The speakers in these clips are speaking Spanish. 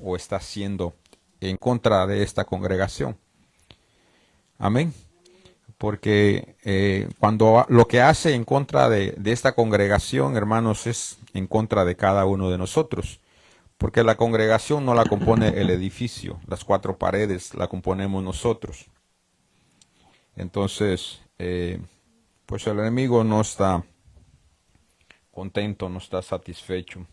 o está haciendo en contra de esta congregación. Amén. Porque cuando lo que hace en contra de esta congregación, hermanos, es en contra de cada uno de nosotros. Porque la congregación no la compone el edificio, las cuatro paredes la componemos nosotros. Entonces, pues el enemigo no está contento, no está satisfecho.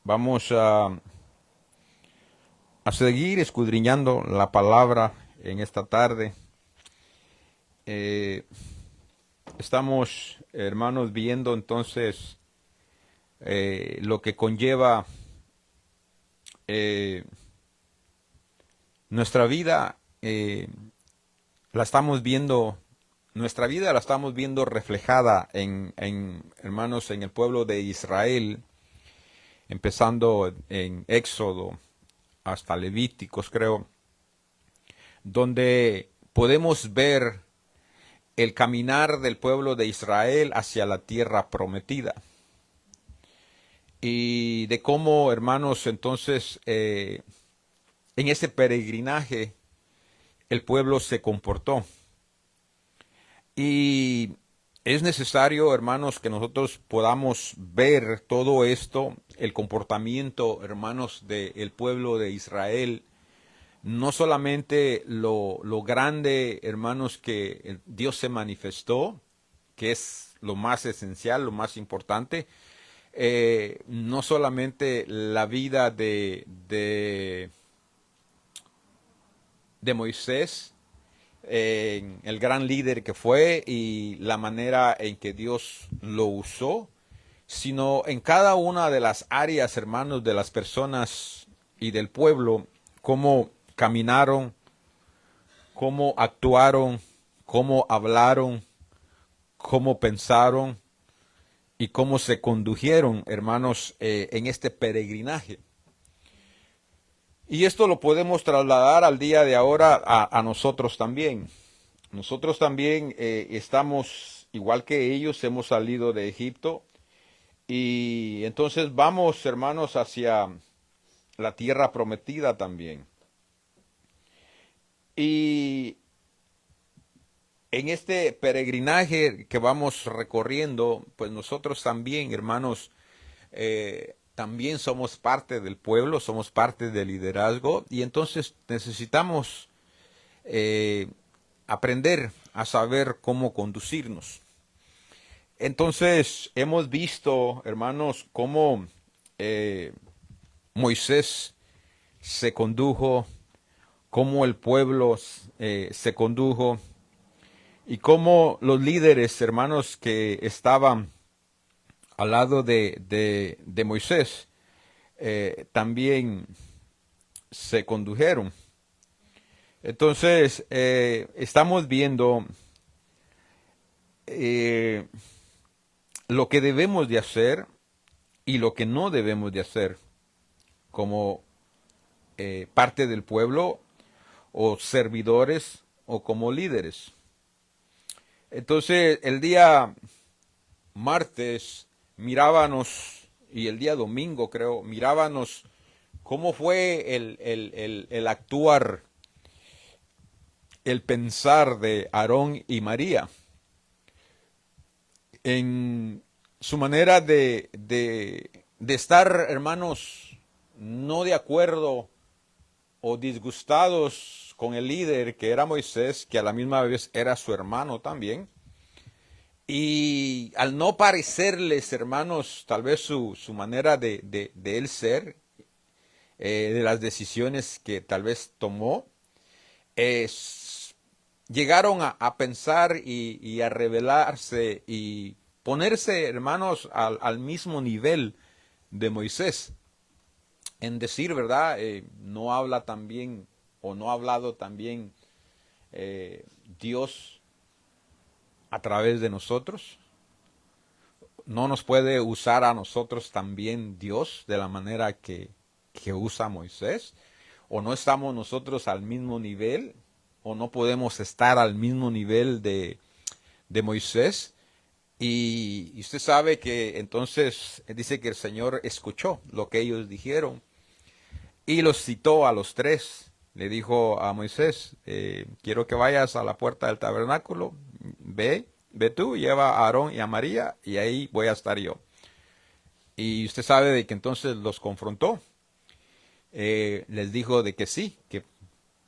Vamos a seguir escudriñando la palabra en esta tarde. Estamos, hermanos, viendo entonces lo que conlleva nuestra vida. La estamos viendo, nuestra vida la estamos viendo reflejada hermanos, en el pueblo de Israel, empezando en Éxodo hasta Levíticos, creo, donde podemos ver el caminar del pueblo de Israel hacia la tierra prometida. Y de cómo, hermanos, entonces, en ese peregrinaje, el pueblo se comportó. Y es necesario, hermanos, que nosotros podamos ver todo esto, el comportamiento, hermanos, del pueblo de Israel, no solamente lo grande, hermanos, que Dios se manifestó, que es lo más esencial, lo más importante, no solamente la vida de Moisés, el gran líder que fue y la manera en que Dios lo usó, sino en cada una de las áreas, hermanos, de las personas y del pueblo, cómo caminaron, cómo actuaron, cómo hablaron, cómo pensaron y cómo se condujeron, hermanos, en este peregrinaje. Y esto lo podemos trasladar al día de ahora a nosotros también. Nosotros también estamos, igual que ellos, hemos salido de Egipto y entonces vamos, hermanos, hacia la tierra prometida también. Y en este peregrinaje que vamos recorriendo, pues nosotros también, hermanos, también somos parte del pueblo, somos parte del liderazgo y entonces necesitamos eh, aprender a saber cómo conducirnos. Entonces hemos visto, hermanos, cómo Moisés se condujo, cómo el pueblo se condujo y cómo los líderes, hermanos, que estaban al lado de Moisés también se condujeron. Entonces, estamos viendo eh, lo que debemos de hacer y lo que no debemos de hacer como parte del pueblo o servidores o como líderes. Entonces, el día martes mirábamos, y el día domingo creo, mirábamos cómo fue el actuar, el pensar de Aarón y María en su manera de estar, hermanos, no de acuerdo o disgustados con el líder que era Moisés, que a la misma vez era su hermano también. Y al no parecerles, hermanos, tal vez su manera de él ser, de las decisiones que tal vez tomó, llegaron a pensar y a rebelarse y ponerse, hermanos, al mismo nivel de Moisés. En decir, ¿verdad? No habla también o no ha hablado también Dios a través de nosotros. No nos puede usar a nosotros también Dios de la manera que usa a Moisés. O no estamos nosotros al mismo nivel, o no podemos estar al mismo nivel de Moisés. Y usted sabe que entonces dice que el Señor escuchó lo que ellos dijeron y los citó a los tres. Le dijo a Moisés, quiero que vayas a la puerta del tabernáculo, ve tú, lleva a Aarón y a María y ahí voy a estar yo. Y usted sabe de que entonces los confrontó. Les dijo de que sí, que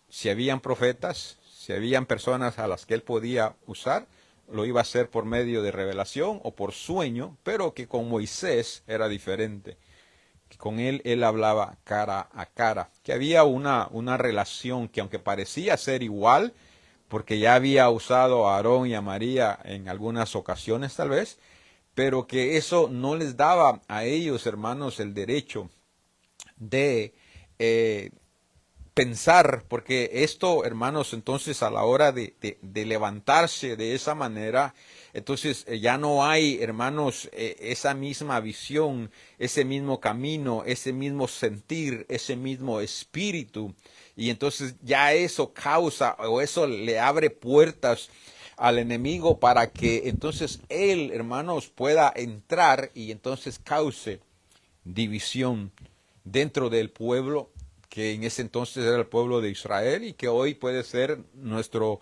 si habían profetas, si habían personas a las que él podía usar, lo iba a hacer por medio de revelación o por sueño, pero que con Moisés era diferente. Que con él hablaba cara a cara, que había una relación que aunque parecía ser igual, porque ya había usado a Aarón y a María en algunas ocasiones tal vez, pero que eso no les daba a ellos, hermanos, el derecho de pensar, porque esto, hermanos, entonces a la hora de levantarse de esa manera, entonces ya no hay, hermanos, esa misma visión, ese mismo camino, ese mismo sentir, ese mismo espíritu. Y entonces ya eso causa o eso le abre puertas al enemigo para que entonces él, hermanos, pueda entrar y entonces cause división dentro del pueblo que en ese entonces era el pueblo de Israel y que hoy puede ser nuestro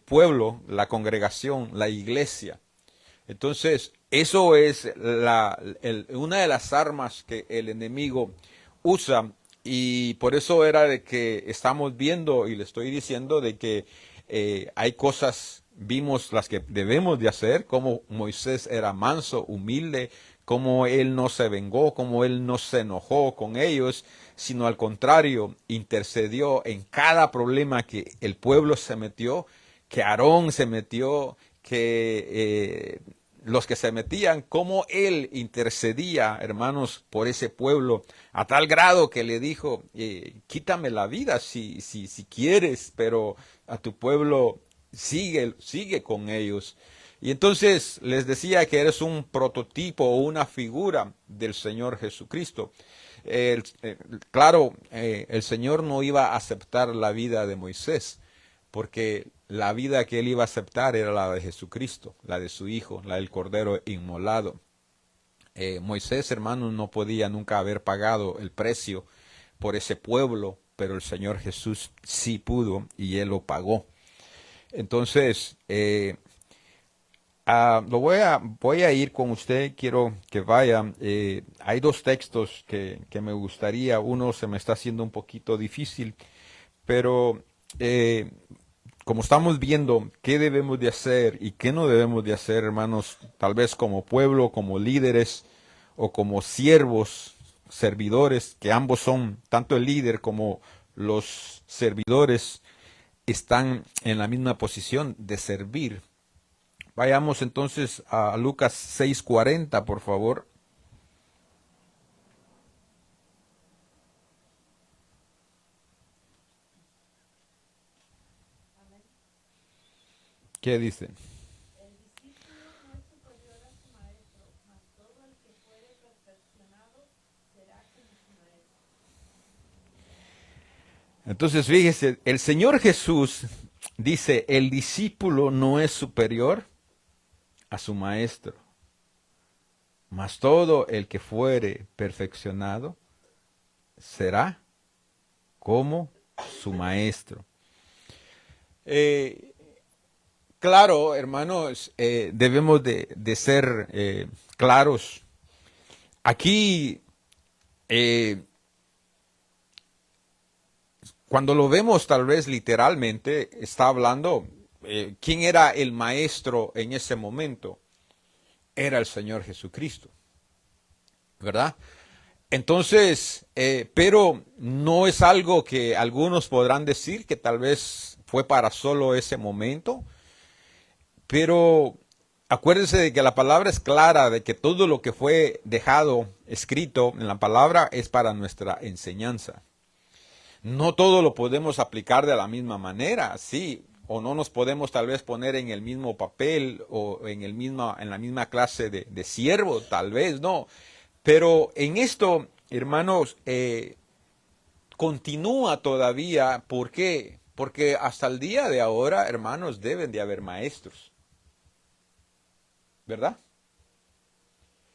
pueblo, la congregación, la iglesia. Entonces, eso es una de las armas que el enemigo usa y por eso era de que estamos viendo y le estoy diciendo de que hay cosas, vimos las que debemos de hacer, como Moisés era manso, humilde, como él no se vengó, como él no se enojó con ellos, sino al contrario, intercedió en cada problema que el pueblo se metió, que Aarón se metió, que los que se metían, como él intercedía, hermanos, por ese pueblo, a tal grado que le dijo, quítame la vida si quieres, pero a tu pueblo sigue con ellos. Y entonces les decía que eres un prototipo o una figura del Señor Jesucristo. Claro, el Señor no iba a aceptar la vida de Moisés, porque la vida que él iba a aceptar era la de Jesucristo, la de su Hijo, la del Cordero inmolado. Moisés, hermanos, no podía nunca haber pagado el precio por ese pueblo, pero el Señor Jesús sí pudo y él lo pagó. Entonces, voy a ir con usted, quiero que vaya. Hay dos textos que me gustaría, uno se me está haciendo un poquito difícil, pero como estamos viendo qué debemos de hacer y qué no debemos de hacer, hermanos, tal vez como pueblo, como líderes o como siervos, servidores, que ambos son, tanto el líder como los servidores, están en la misma posición de servir. Vayamos entonces a Lucas 6:40, por favor. ¿Qué dice? El discípulo no es superior a su maestro, mas todo el que fuere perfeccionado será como su maestro. Entonces, fíjese, el Señor Jesús dice, el discípulo no es superior a su maestro, mas todo el que fuere perfeccionado será como su maestro. Eh, claro, hermanos, debemos de ser claros. Aquí, eh, cuando lo vemos tal vez literalmente, está hablando, ¿quién era el maestro en ese momento? Era el Señor Jesucristo, ¿verdad? Entonces, pero no es algo que algunos podrán decir que tal vez fue para solo ese momento, pero acuérdense de que la palabra es clara, de que todo lo que fue dejado escrito en la palabra es para nuestra enseñanza. No todo lo podemos aplicar de la misma manera, sí, o no nos podemos tal vez poner en el mismo papel o en la misma clase de siervo, tal vez, no. Pero en esto, hermanos, continúa todavía. ¿Por qué? Porque hasta el día de ahora, hermanos, deben de haber maestros. ¿verdad?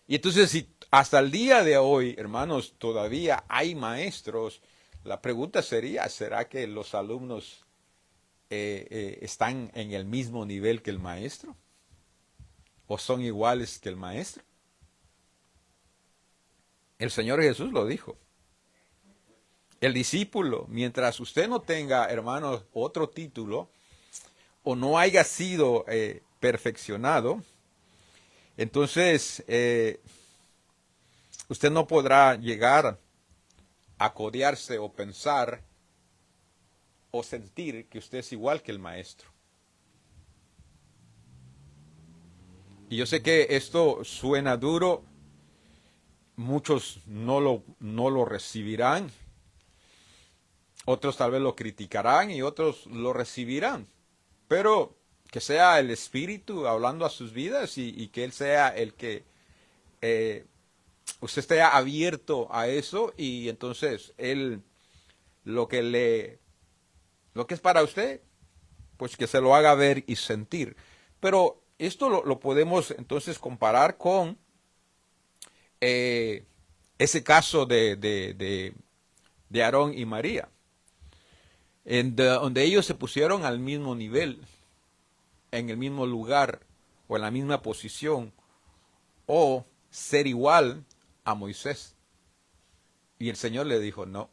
Y entonces, si hasta el día de hoy, hermanos, todavía hay maestros, la pregunta sería, ¿será que los alumnos están en el mismo nivel que el maestro? ¿O son iguales que el maestro? El Señor Jesús lo dijo. El discípulo, mientras usted no tenga, hermanos, otro título, o no haya sido perfeccionado, entonces usted no podrá llegar a codearse o pensar o sentir que usted es igual que el maestro. Y yo sé que esto suena duro, muchos no lo recibirán, otros tal vez lo criticarán y otros lo recibirán. Pero que sea el Espíritu hablando a sus vidas y que Él sea el que eh, usted esté abierto a eso y entonces Él lo que lo que es para usted, pues que se lo haga ver y sentir. Pero esto lo podemos entonces comparar con eh, ese caso de Aarón y María, donde ellos se pusieron al mismo nivel, en el mismo lugar o en la misma posición, o ser igual a Moisés. Y el Señor le dijo, no,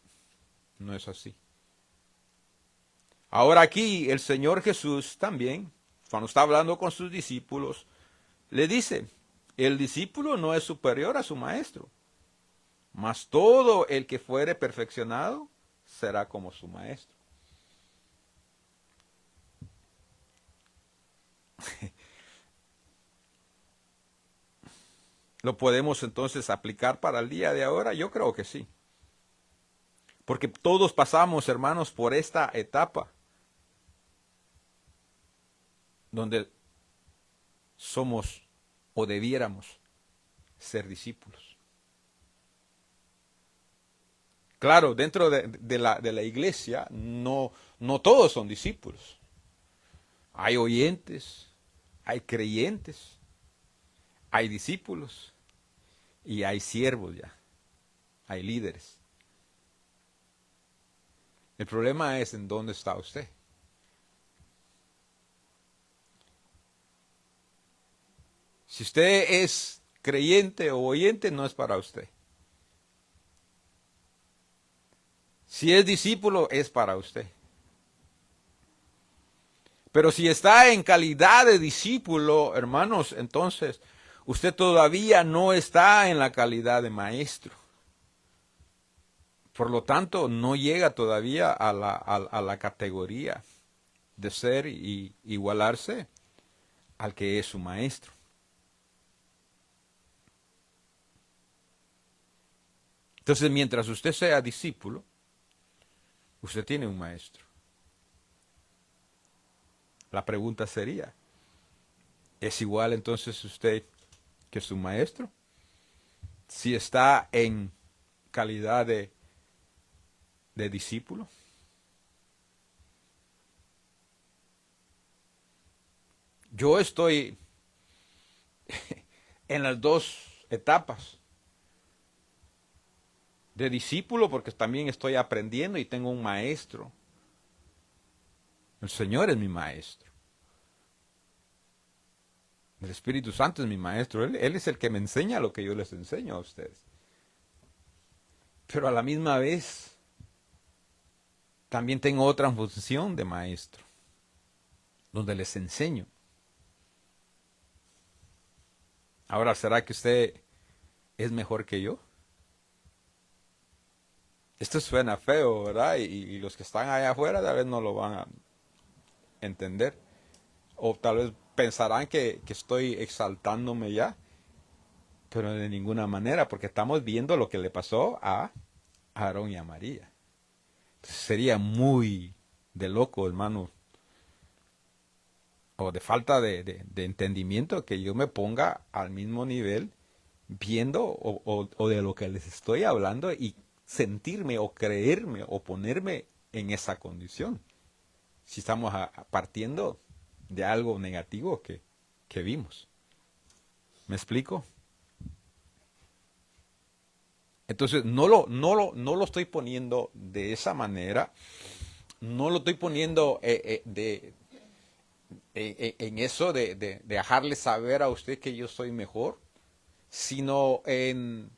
no es así. Ahora aquí el Señor Jesús también, cuando está hablando con sus discípulos, le dice, el discípulo no es superior a su maestro, mas todo el que fuere perfeccionado será como su maestro. ¿Lo podemos entonces aplicar para el día de ahora? Yo creo que sí. Porque todos pasamos, hermanos, por esta etapa donde somos o debiéramos ser discípulos. Claro, dentro de la iglesia no todos son discípulos. Hay oyentes, hay creyentes, hay discípulos y hay siervos ya, hay líderes. El problema es en dónde está usted. Si usted es creyente o oyente, no es para usted. Si es discípulo, es para usted. Pero si está en calidad de discípulo, hermanos, entonces usted todavía no está en la calidad de maestro. Por lo tanto, no llega todavía a la categoría de ser y igualarse al que es su maestro. Entonces, mientras usted sea discípulo, usted tiene un maestro. La pregunta sería, ¿es igual entonces usted que su maestro? Si está en calidad de discípulo. Yo estoy en las dos etapas. De discípulo porque también estoy aprendiendo y tengo un maestro. El Señor es mi maestro. El Espíritu Santo es mi maestro. Él es el que me enseña lo que yo les enseño a ustedes. Pero a la misma vez también tengo otra función de maestro, donde les enseño. Ahora, ¿será que usted es mejor que yo? Esto suena feo, ¿verdad? Y los que están allá afuera tal vez no lo van a entender. O tal vez pensarán que estoy exaltándome ya. Pero de ninguna manera, porque estamos viendo lo que le pasó a Aarón y a María. Entonces sería muy de loco, hermano, o de falta de entendimiento que yo me ponga al mismo nivel viendo o de lo que les estoy hablando y sentirme o creerme o ponerme en esa condición. Si estamos partiendo de algo negativo que vimos. ¿Me explico? Entonces, no lo estoy poniendo de esa manera, no lo estoy poniendo en eso de dejarle saber a usted que yo soy mejor, sino en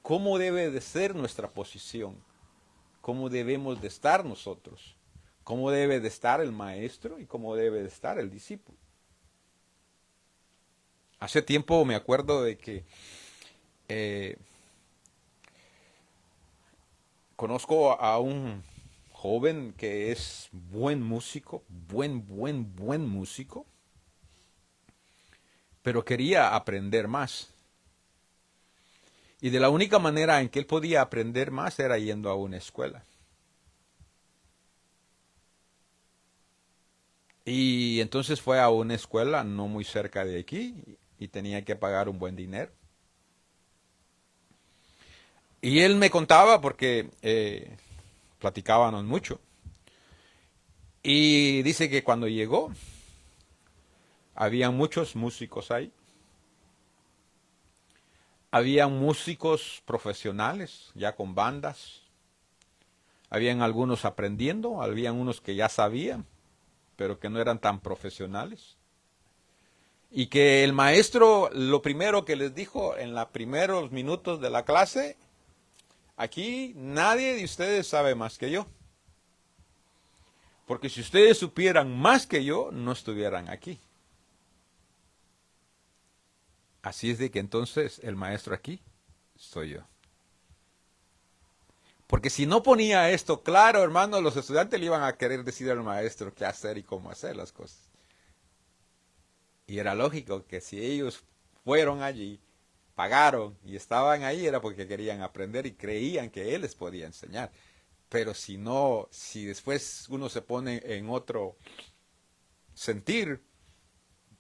cómo debe de ser nuestra posición, cómo debemos de estar nosotros, cómo debe de estar el maestro y cómo debe de estar el discípulo. Hace tiempo me acuerdo de que eh, conozco a un joven que es buen músico, buen músico, pero quería aprender más. Y de la única manera en que él podía aprender más era yendo a una escuela. Y entonces fue a una escuela no muy cerca de aquí y tenía que pagar un buen dinero. Y él me contaba porque platicábamos mucho. Y dice que cuando llegó, había muchos músicos ahí. Había músicos profesionales, ya con bandas. Habían algunos aprendiendo, habían unos que ya sabían, pero que no eran tan profesionales. Y que el maestro lo primero que les dijo en los primeros minutos de la clase, aquí nadie de ustedes sabe más que yo. Porque si ustedes supieran más que yo, no estuvieran aquí. Así es de que entonces el maestro aquí soy yo. Porque si no ponía esto claro, hermano, los estudiantes le iban a querer decir al maestro qué hacer y cómo hacer las cosas. Y era lógico que si ellos fueron allí, pagaron y estaban ahí, era porque querían aprender y creían que él les podía enseñar. Pero si no, si después uno se pone en otro sentir,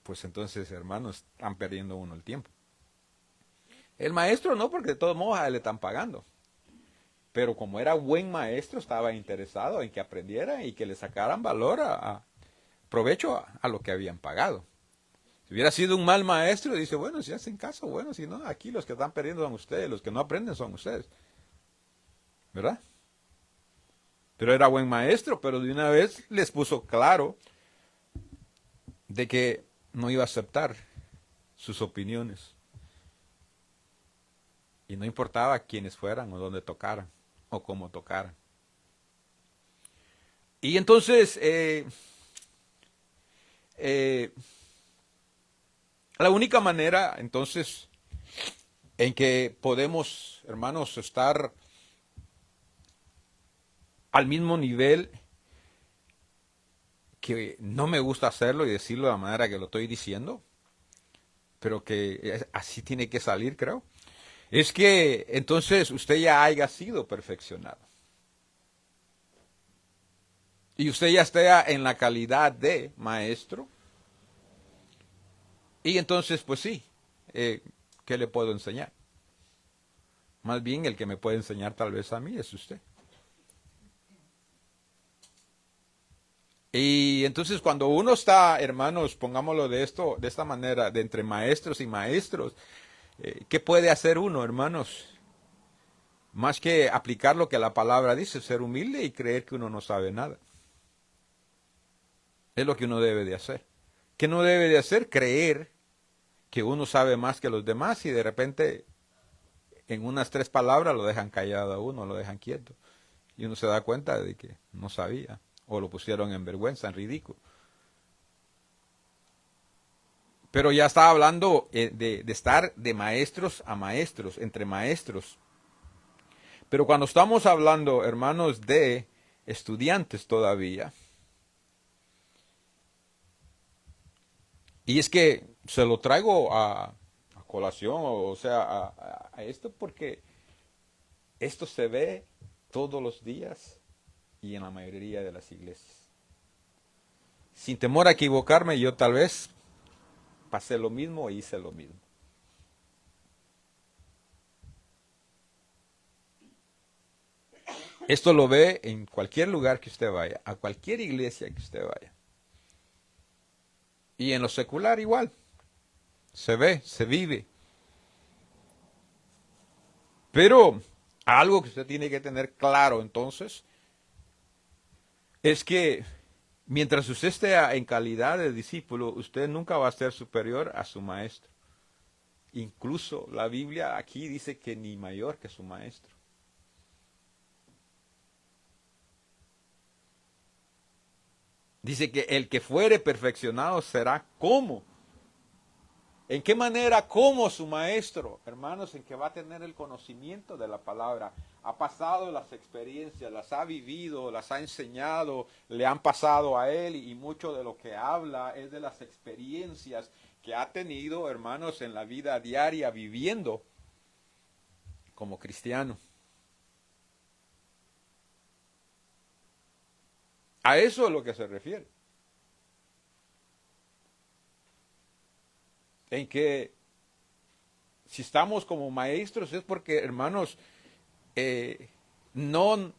pues entonces, hermanos, están perdiendo uno el tiempo. El maestro no, porque de todos modos a él le están pagando. Pero como era buen maestro, estaba interesado en que aprendiera y que le sacaran valor provecho a lo que habían pagado. Si hubiera sido un mal maestro, dice, bueno, si hacen caso, bueno, si no, aquí los que están perdiendo son ustedes, los que no aprenden son ustedes. ¿Verdad? Pero era buen maestro, pero de una vez les puso claro de que no iba a aceptar sus opiniones. Y no importaba quiénes fueran o dónde tocaran o cómo tocaran. Y entonces, la única manera, entonces, en que podemos, hermanos, estar al mismo nivel, que no me gusta hacerlo y decirlo de la manera que lo estoy diciendo, pero que así tiene que salir, creo, es que entonces usted ya haya sido perfeccionado. Y usted ya esté en la calidad de maestro. Y entonces, pues sí, ¿qué le puedo enseñar? Más bien el que me puede enseñar tal vez a mí es usted. Y entonces cuando uno está, hermanos, pongámoslo de esta manera, de entre maestros y maestros, ¿qué puede hacer uno, hermanos? Más que aplicar lo que la palabra dice, ser humilde y creer que uno no sabe nada. Es lo que uno debe de hacer. ¿Qué no debe de hacer? Creer que uno sabe más que los demás y de repente en unas 3 palabras lo dejan callado a uno, lo dejan quieto. Y uno se da cuenta de que no sabía o lo pusieron en vergüenza, en ridículo. Pero ya estaba hablando de estar de maestros a maestros, entre maestros. Pero cuando estamos hablando, hermanos, de estudiantes todavía, y es que se lo traigo a colación, o sea, a esto porque esto se ve todos los días y en la mayoría de las iglesias. Sin temor a equivocarme, yo tal vez pasé lo mismo e hice lo mismo. Esto lo ve en cualquier lugar que usted vaya, a cualquier iglesia que usted vaya. Y en lo secular igual. se ve, se vive. Pero algo que usted tiene que tener claro entonces es que mientras usted esté en calidad de discípulo, usted nunca va a ser superior a su maestro. Incluso la Biblia aquí dice que ni mayor que su maestro. Dice que el que fuere perfeccionado será como. ¿En qué manera? Como su maestro, hermanos, en que va a tener el conocimiento de la palabra. Ha pasado las experiencias, las ha vivido, las ha enseñado, le han pasado a él y mucho de lo que habla es de las experiencias que ha tenido, hermanos, en la vida diaria viviendo como cristiano. A eso es lo que se refiere. En que si estamos como maestros es porque, hermanos, no,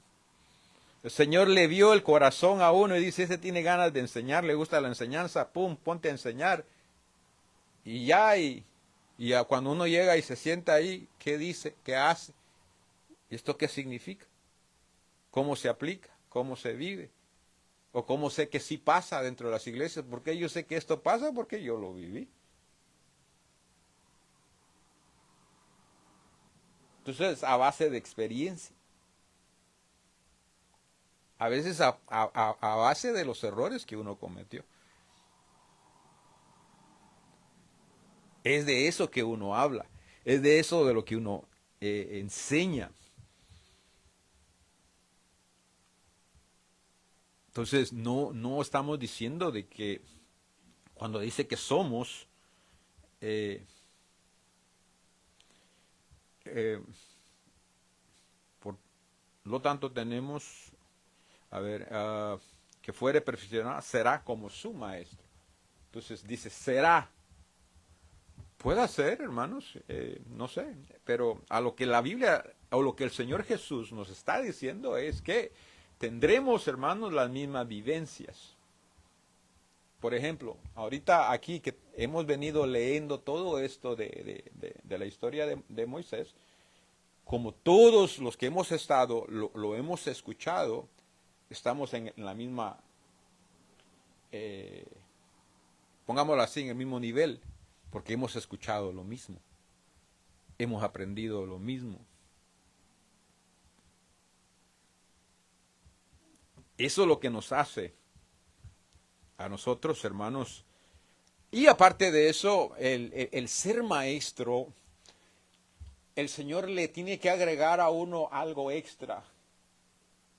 el Señor le vio el corazón a uno y dice, ese tiene ganas de enseñar, le gusta la enseñanza, pum, ponte a enseñar. Y ya, cuando uno llega y se sienta ahí, ¿qué dice? ¿Qué hace? ¿Y esto qué significa? ¿Cómo se aplica? ¿Cómo se vive? ¿O cómo sé que sí pasa dentro de las iglesias? ¿Por qué yo sé que esto pasa? Porque yo lo viví. Entonces, a base de experiencia. A veces a base de los errores que uno cometió. Es de eso que uno habla. Es de eso de lo que uno enseña. Entonces, no estamos diciendo de que cuando dice que somos, eh, eh, por lo tanto tenemos, a ver, que fuere perfeccionado, será como su maestro. Entonces dice, será. Puede ser, hermanos, no sé, pero a lo que la Biblia o lo que el Señor Jesús nos está diciendo es que tendremos, hermanos, las mismas vivencias. Por ejemplo, ahorita aquí que hemos venido leyendo todo esto de la historia de Moisés, como todos los que hemos estado, lo hemos escuchado, estamos en la misma, eh, pongámoslo así, en el mismo nivel, porque hemos escuchado lo mismo, hemos aprendido lo mismo. Eso es lo que nos hace a nosotros, hermanos. Y aparte de eso, el ser maestro, el Señor le tiene que agregar a uno algo extra.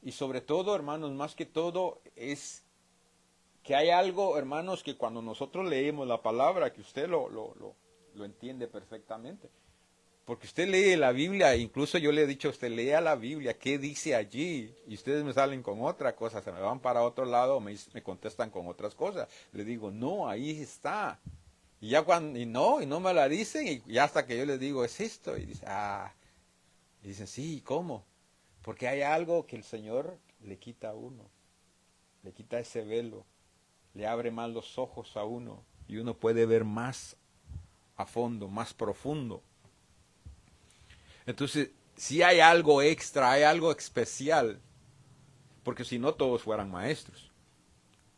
Y sobre todo, hermanos, más que todo, es que hay algo, hermanos, que cuando nosotros leemos la palabra, que usted lo entiende perfectamente. Porque usted lee la Biblia, incluso yo le he dicho a usted, lea la Biblia, ¿qué dice allí? Y ustedes me salen con otra cosa, se me van para otro lado, me contestan con otras cosas. Le digo, no, ahí está. Y ya cuando, y no me la dicen, y hasta que yo les digo, es esto. Y dice, y dicen, sí, ¿cómo? Porque hay algo que el Señor le quita a uno, le quita ese velo, le abre más los ojos a uno, y uno puede ver más a fondo, más profundo. Entonces, si hay algo extra, hay algo especial, porque si no todos fueran maestros,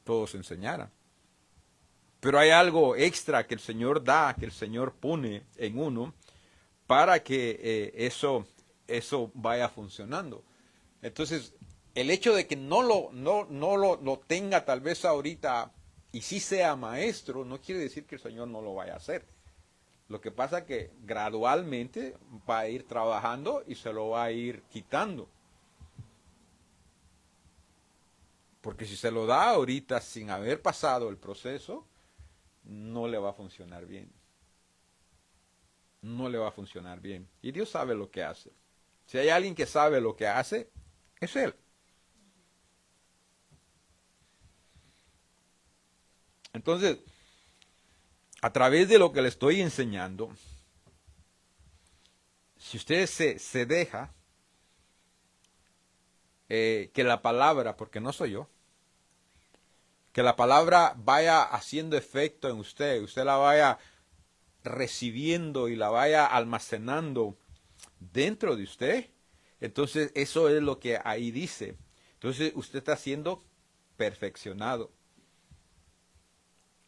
todos enseñaran. Pero hay algo extra que el Señor da, que el Señor pone en uno para que eso vaya funcionando. Entonces, el hecho de que no lo tenga tal vez ahorita y sí sea maestro, no quiere decir que el Señor no lo vaya a hacer. Lo que pasa es que gradualmente va a ir trabajando y se lo va a ir quitando. Porque si se lo da ahorita sin haber pasado el proceso, no le va a funcionar bien. No le va a funcionar bien. Y Dios sabe lo que hace. Si hay alguien que sabe lo que hace, es Él. Entonces, a través de lo que le estoy enseñando, si usted se deja que la palabra, porque no soy yo, que la palabra vaya haciendo efecto en usted la vaya recibiendo y la vaya almacenando dentro de usted, entonces eso es lo que ahí dice. Entonces usted está siendo perfeccionado.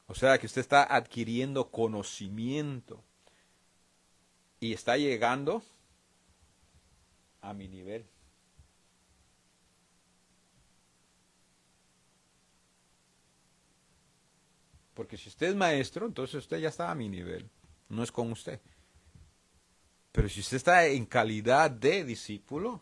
O sea que usted está adquiriendo conocimiento y está llegando a mi nivel. Porque si usted es maestro, entonces usted ya está a mi nivel. No es con usted. Pero si usted está en calidad de discípulo,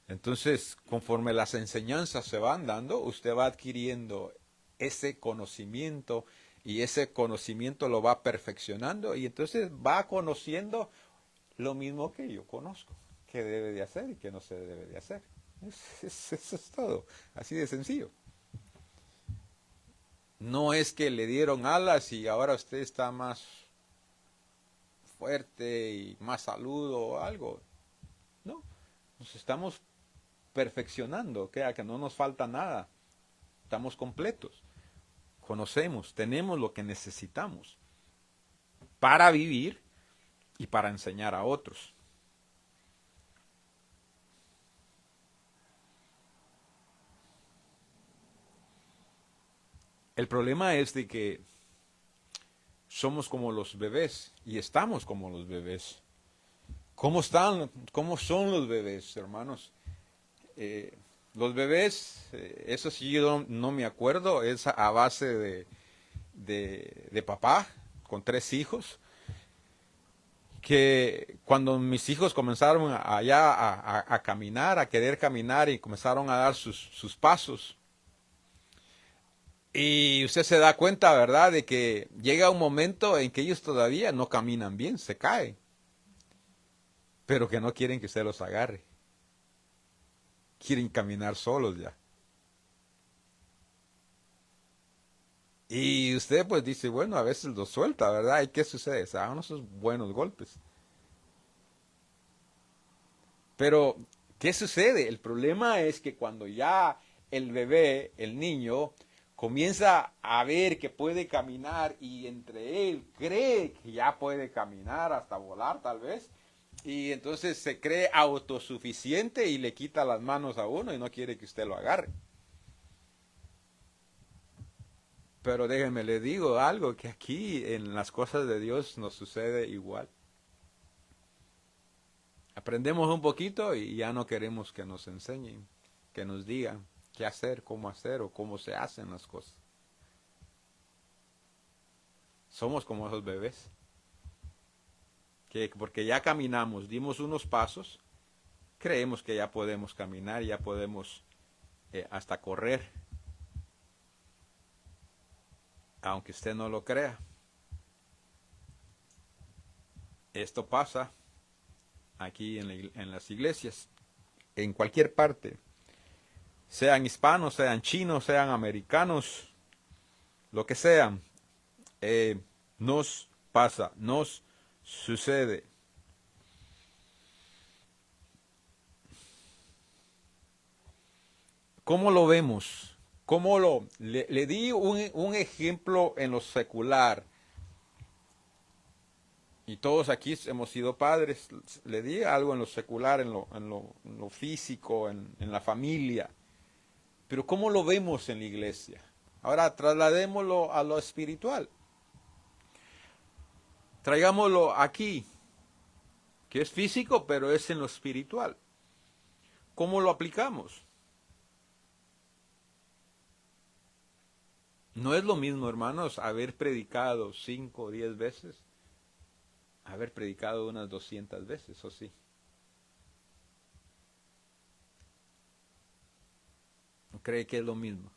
entonces conforme las enseñanzas se van dando, usted va adquiriendo ese conocimiento y ese conocimiento lo va perfeccionando y entonces va conociendo lo mismo que yo conozco, que debe de hacer y que no se debe de hacer. Eso es todo, así de sencillo. No es que le dieron alas y ahora usted está más fuerte y más salud o algo. No, nos estamos perfeccionando, que no nos falta nada. Estamos completos. Conocemos, tenemos lo que necesitamos para vivir y para enseñar a otros. El problema es de que somos como los bebés y estamos como los bebés. ¿Cómo están? ¿Cómo son los bebés, hermanos? Los bebés, eso sí yo no me acuerdo, es a base de papá con 3 hijos, que cuando mis hijos comenzaron allá a caminar, a querer caminar y comenzaron a dar sus pasos, y usted se da cuenta, ¿verdad?, de que llega un momento en que ellos todavía no caminan bien, se caen, pero que no quieren que usted los agarre. Quieren caminar solos ya. Y usted pues dice, bueno, a veces los suelta, ¿verdad? ¿Y qué sucede? Se dan esos buenos golpes. Pero, ¿qué sucede? El problema es que cuando ya el bebé, el niño, comienza a ver que puede caminar y entre él cree que ya puede caminar hasta volar tal vez, y entonces se cree autosuficiente y le quita las manos a uno y no quiere que usted lo agarre. Pero déjenme le digo algo, que aquí en las cosas de Dios nos sucede igual. Aprendemos un poquito y ya no queremos que nos enseñen, que nos digan qué hacer o cómo se hacen las cosas. Somos como esos bebés, que porque ya caminamos, dimos unos pasos, creemos que ya podemos caminar, ya podemos hasta correr, aunque usted no lo crea. Esto pasa aquí en las iglesias, en cualquier parte, sean hispanos, sean chinos, sean americanos, lo que sean, nos pasa, nos sucede. ¿Cómo lo vemos? Le di un ejemplo en lo secular. Y todos aquí hemos sido padres. Le di algo en lo secular, en lo físico, en la familia. Pero ¿cómo lo vemos en la iglesia? Ahora trasladémoslo a lo espiritual. Traigámoslo aquí, que es físico, pero es en lo espiritual. ¿Cómo lo aplicamos? No es lo mismo, hermanos, haber predicado 5 o 10 veces, haber predicado unas 200 veces, ¿o sí? ¿No cree que es lo mismo?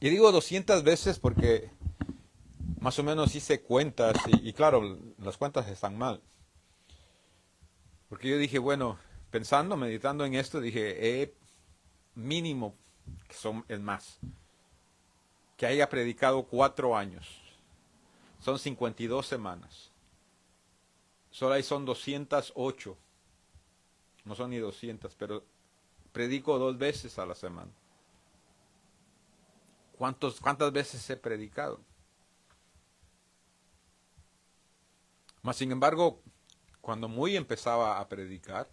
Y digo 200 veces porque más o menos hice cuentas y claro, las cuentas están mal. Porque yo dije, bueno, pensando, meditando en esto, dije, mínimo, es más, que haya predicado 4 años. Son 52 semanas. Solo ahí son 208. No son ni 200, pero predico 2 veces a la semana. ¿Cuántas veces he predicado? Mas, sin embargo, cuando muy empezaba a predicar,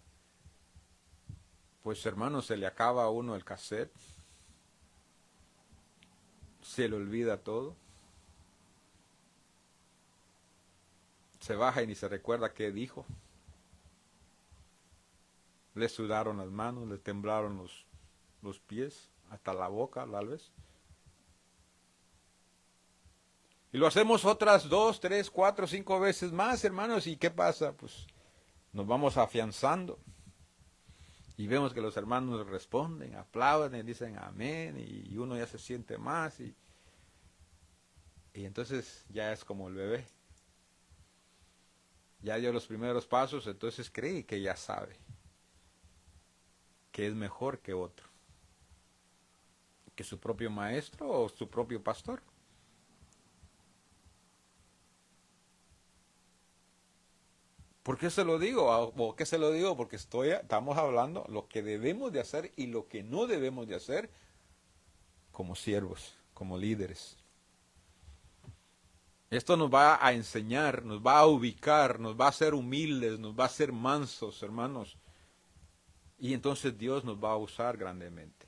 pues hermano, se le acaba a uno el cassette, se le olvida todo, se baja y ni se recuerda qué dijo, le sudaron las manos, le temblaron los pies, hasta la boca, tal vez. Y lo hacemos otras 2, 3, 4, 5 veces más, hermanos, ¿y qué pasa? Pues nos vamos afianzando. Y vemos que los hermanos responden, aplauden, dicen amén, y uno ya se siente más, y entonces ya es como el bebé. Ya dio los primeros pasos, entonces cree que ya sabe, que es mejor que otro, que su propio maestro o su propio pastor. ¿Por qué se lo digo? ¿O qué se lo digo? Porque estamos hablando lo que debemos de hacer y lo que no debemos de hacer como siervos, como líderes. Esto nos va a enseñar, nos va a ubicar, nos va a hacer humildes, nos va a hacer mansos, hermanos. Y entonces Dios nos va a usar grandemente.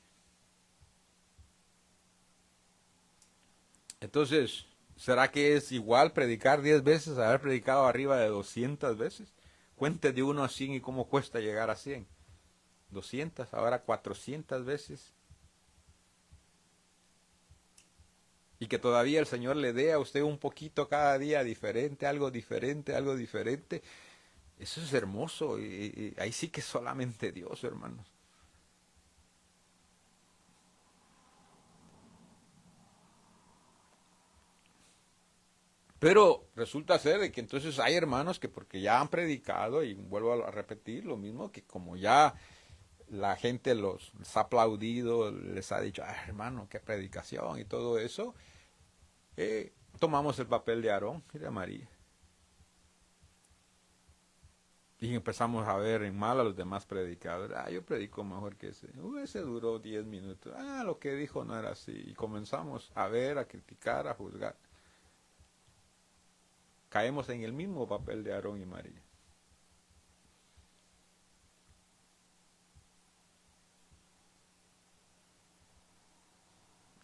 Entonces, ¿será que es igual predicar 10 veces a haber predicado arriba de 200 veces? Cuente de 1 a 100 y cómo cuesta llegar a 100. 200, ahora 400 veces. Y que todavía el Señor le dé a usted un poquito cada día diferente, algo diferente, algo diferente. Eso es hermoso. Y ahí sí que solamente Dios, hermanos. Pero resulta ser de que entonces hay hermanos que porque ya han predicado, y vuelvo a repetir lo mismo, que como ya la gente les ha aplaudido, les ha dicho, hermano, qué predicación y todo eso, tomamos el papel de Aarón y de María. Y empezamos a ver en mal a los demás predicadores. Yo predico mejor que ese. Ese duró 10 minutos. Lo que dijo no era así. Y comenzamos a ver, a criticar, a juzgar. Caemos en el mismo papel de Aarón y María.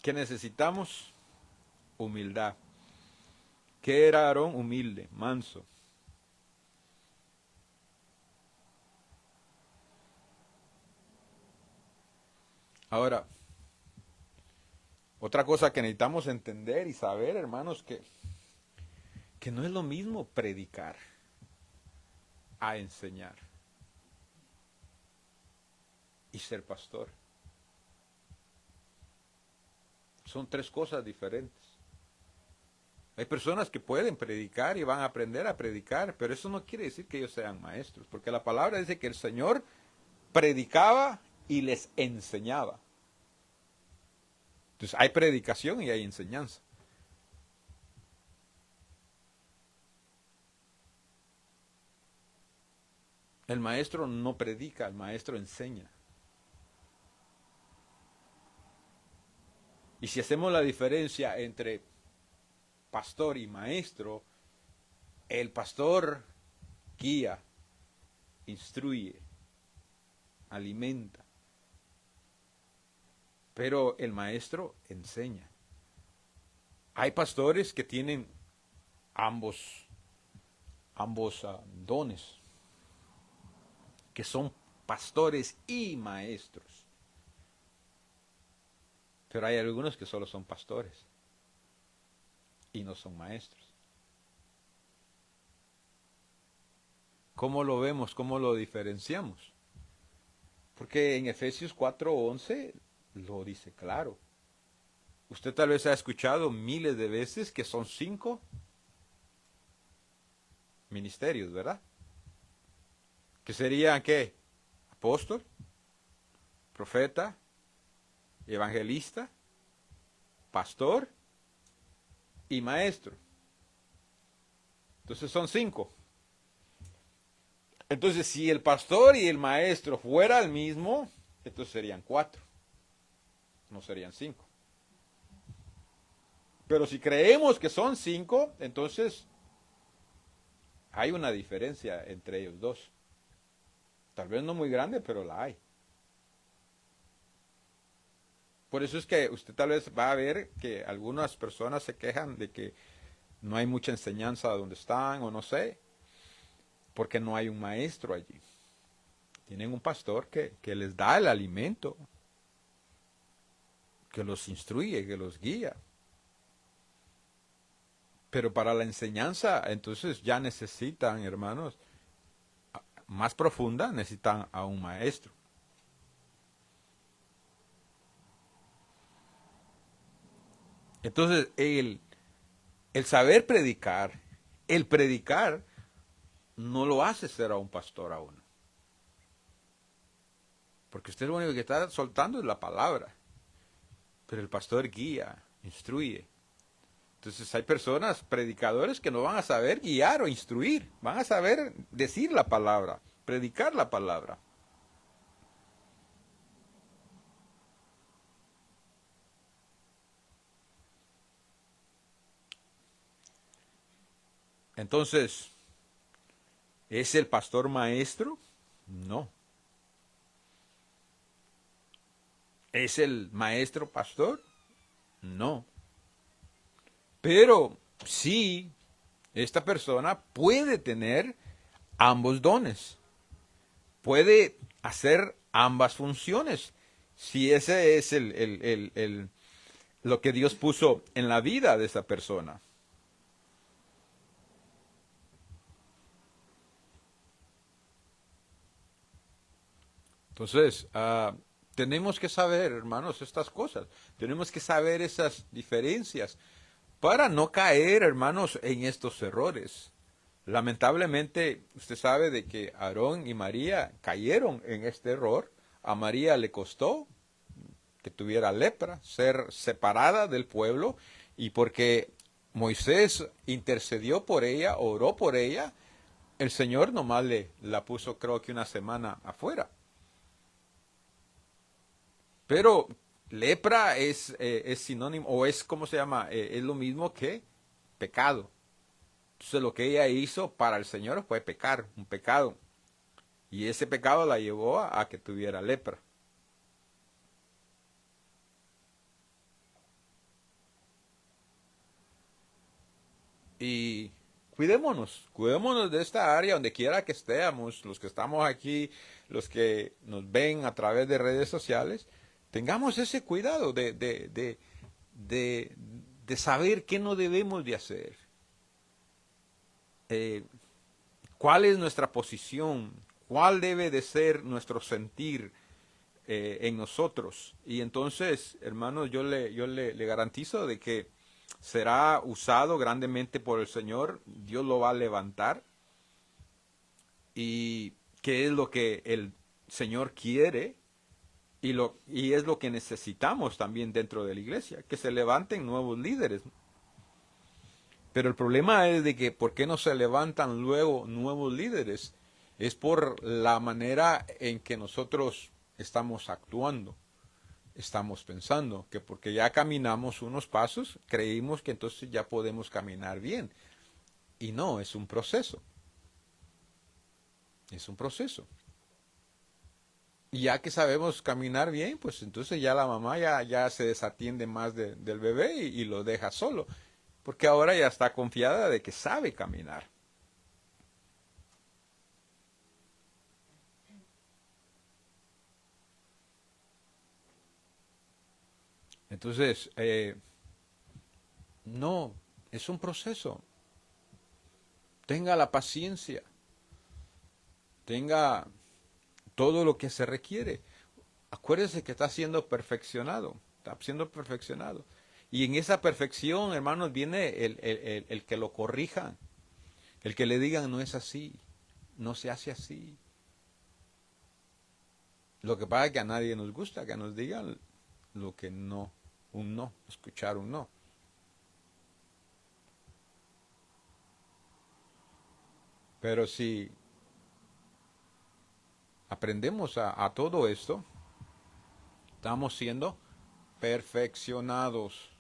¿Qué necesitamos? Humildad. ¿Qué era Aarón? Humilde, manso. Ahora, otra cosa que necesitamos entender y saber, hermanos, que no es lo mismo predicar a enseñar y ser pastor. Son 3 cosas diferentes. Hay personas que pueden predicar y van a aprender a predicar, pero eso no quiere decir que ellos sean maestros, porque la palabra dice que el Señor predicaba y les enseñaba. Entonces hay predicación y hay enseñanza. El maestro no predica, el maestro enseña. Y si hacemos la diferencia entre pastor y maestro, el pastor guía, instruye, alimenta, pero el maestro enseña. Hay pastores que tienen ambos dones, que son pastores y maestros. Pero hay algunos que solo son pastores y no son maestros. ¿Cómo lo vemos? ¿Cómo lo diferenciamos? Porque en Efesios 4:11 lo dice claro. Usted tal vez ha escuchado miles de veces que son 5 ministerios, ¿verdad? Que serían, ¿qué? Apóstol, profeta, evangelista, pastor y maestro. Entonces son 5. Entonces si el pastor y el maestro fuera el mismo, entonces serían 4. No serían 5. Pero si creemos que son 5, entonces hay una diferencia entre ellos dos. Tal vez no muy grande, pero la hay. Por eso es que usted tal vez va a ver que algunas personas se quejan de que no hay mucha enseñanza donde están o no sé, porque no hay un maestro allí. Tienen un pastor que les da el alimento, que los instruye, que los guía. Pero para la enseñanza, entonces ya necesitan, hermanos, más profunda, necesitan a un maestro. Entonces, el saber predicar, el predicar, no lo hace ser a un pastor a uno. Porque usted lo único que está soltando es la palabra. Pero el pastor guía, instruye. Entonces hay personas, predicadores, que no van a saber guiar o instruir. Van a saber decir la palabra, predicar la palabra. Entonces, ¿es el pastor maestro? No. ¿Es el maestro pastor? No. Pero sí, esta persona puede tener ambos dones. Puede hacer ambas funciones. Si ese es lo que Dios puso en la vida de esa persona. Entonces, tenemos que saber, hermanos, estas cosas. Tenemos que saber esas diferencias para no caer, hermanos, en estos errores. Lamentablemente, usted sabe de que Aarón y María cayeron en este error. A María le costó que tuviera lepra, ser separada del pueblo, y porque Moisés intercedió por ella, oró por ella, el Señor nomás la puso creo que una semana afuera. Pero lepra es sinónimo, o es, ¿cómo se llama? Es lo mismo que pecado. Entonces lo que ella hizo para el Señor fue pecar, un pecado. Y ese pecado la llevó a que tuviera lepra. Y cuidémonos de esta área donde quiera que estemos, los que estamos aquí, los que nos ven a través de redes sociales, tengamos ese cuidado de saber qué no debemos de hacer, eh, cuál es nuestra posición, cuál debe de ser nuestro sentir en nosotros. Y entonces, hermanos, le garantizo de que será usado grandemente por el Señor, Dios lo va a levantar y qué es lo que el Señor quiere y es lo que necesitamos también dentro de la iglesia, que se levanten nuevos líderes. Pero el problema es de que ¿por qué no se levantan luego nuevos líderes? Es por la manera en que nosotros estamos actuando, estamos pensando, que porque ya caminamos unos pasos, creímos que entonces ya podemos caminar bien. Y no, es un proceso. Es un proceso. Y ya que sabemos caminar bien, pues entonces ya la mamá ya se desatiende más del bebé y lo deja solo. Porque ahora ya está confiada de que sabe caminar. Entonces, no, es un proceso. Tenga la paciencia. Tenga todo lo que se requiere. Acuérdese que está siendo perfeccionado. Está siendo perfeccionado. Y en esa perfección, hermanos, viene el que lo corrijan. El que le digan no es así. No se hace así. Lo que pasa es que a nadie nos gusta que nos digan lo que no, un no, escuchar un no. Pero si aprendemos a todo esto, estamos siendo perfeccionados.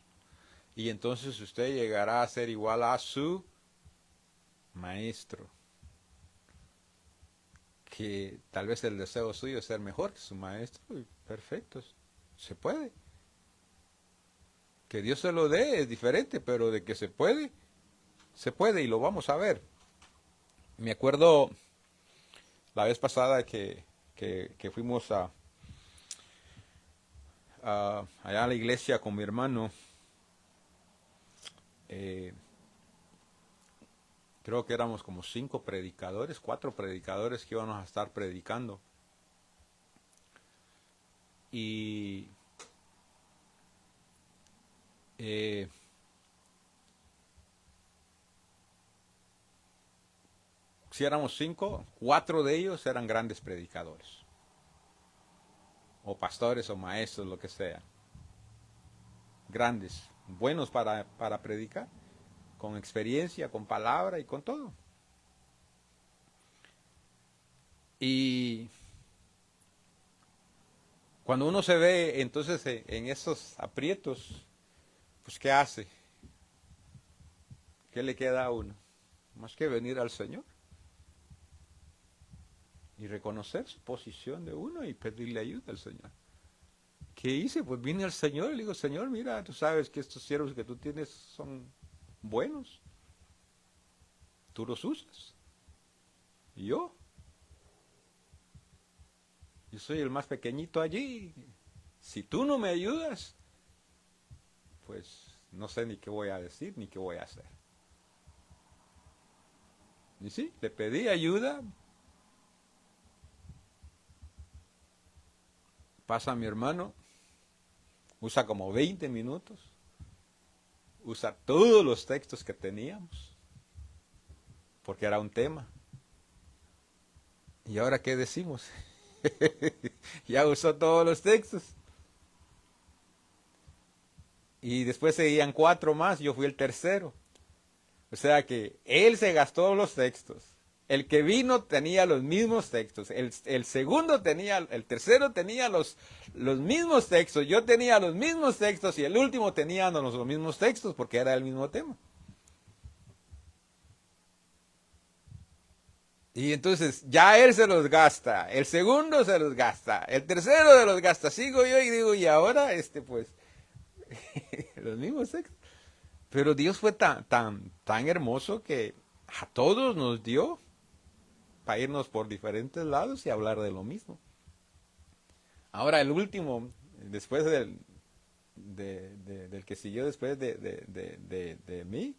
y entonces usted llegará a ser igual a su maestro. Que tal vez el deseo suyo es ser mejor que su maestro, y perfecto, se puede. Que Dios se lo dé es diferente, pero de que se puede y lo vamos a ver. Me acuerdo la vez pasada que fuimos allá a la iglesia con mi hermano. eh, Creo que éramos como 5 predicadores, 4 predicadores que íbamos a estar predicando. Y eh, si éramos 5, 4 de ellos eran grandes predicadores, o pastores, o maestros, lo que sea. Grandes, buenos para predicar, con experiencia, con palabra y con todo. Y cuando uno se ve entonces en esos aprietos, pues ¿qué hace? ¿Qué le queda a uno? Más que venir al Señor y reconocer su posición de uno y pedirle ayuda al Señor. ¿Qué hice? Pues vine al Señor y le digo, Señor, mira, tú sabes que estos siervos que tú tienes son buenos, tú los usas. Y yo soy el más pequeñito allí. Si tú no me ayudas, pues no sé ni qué voy a decir ni qué voy a hacer. Y sí, le pedí ayuda. Pasa mi hermano, usa como 20 minutos, usa todos los textos que teníamos, porque era un tema. ¿Y ahora qué decimos? Ya usó todos los textos. Y después seguían 4 más, yo fui el tercero. O sea que él se gastó los textos. El que vino tenía los mismos textos. El segundo tenía, el tercero tenía los mismos textos. Yo tenía los mismos textos y el último tenía los mismos textos porque era el mismo tema. Y entonces ya él se los gasta, el segundo se los gasta, el tercero se los gasta. Sigo yo y digo, y ahora pues los mismos textos. Pero Dios fue tan hermoso que a todos nos dio para irnos por diferentes lados y hablar de lo mismo. Ahora el último, después del que siguió después de mí,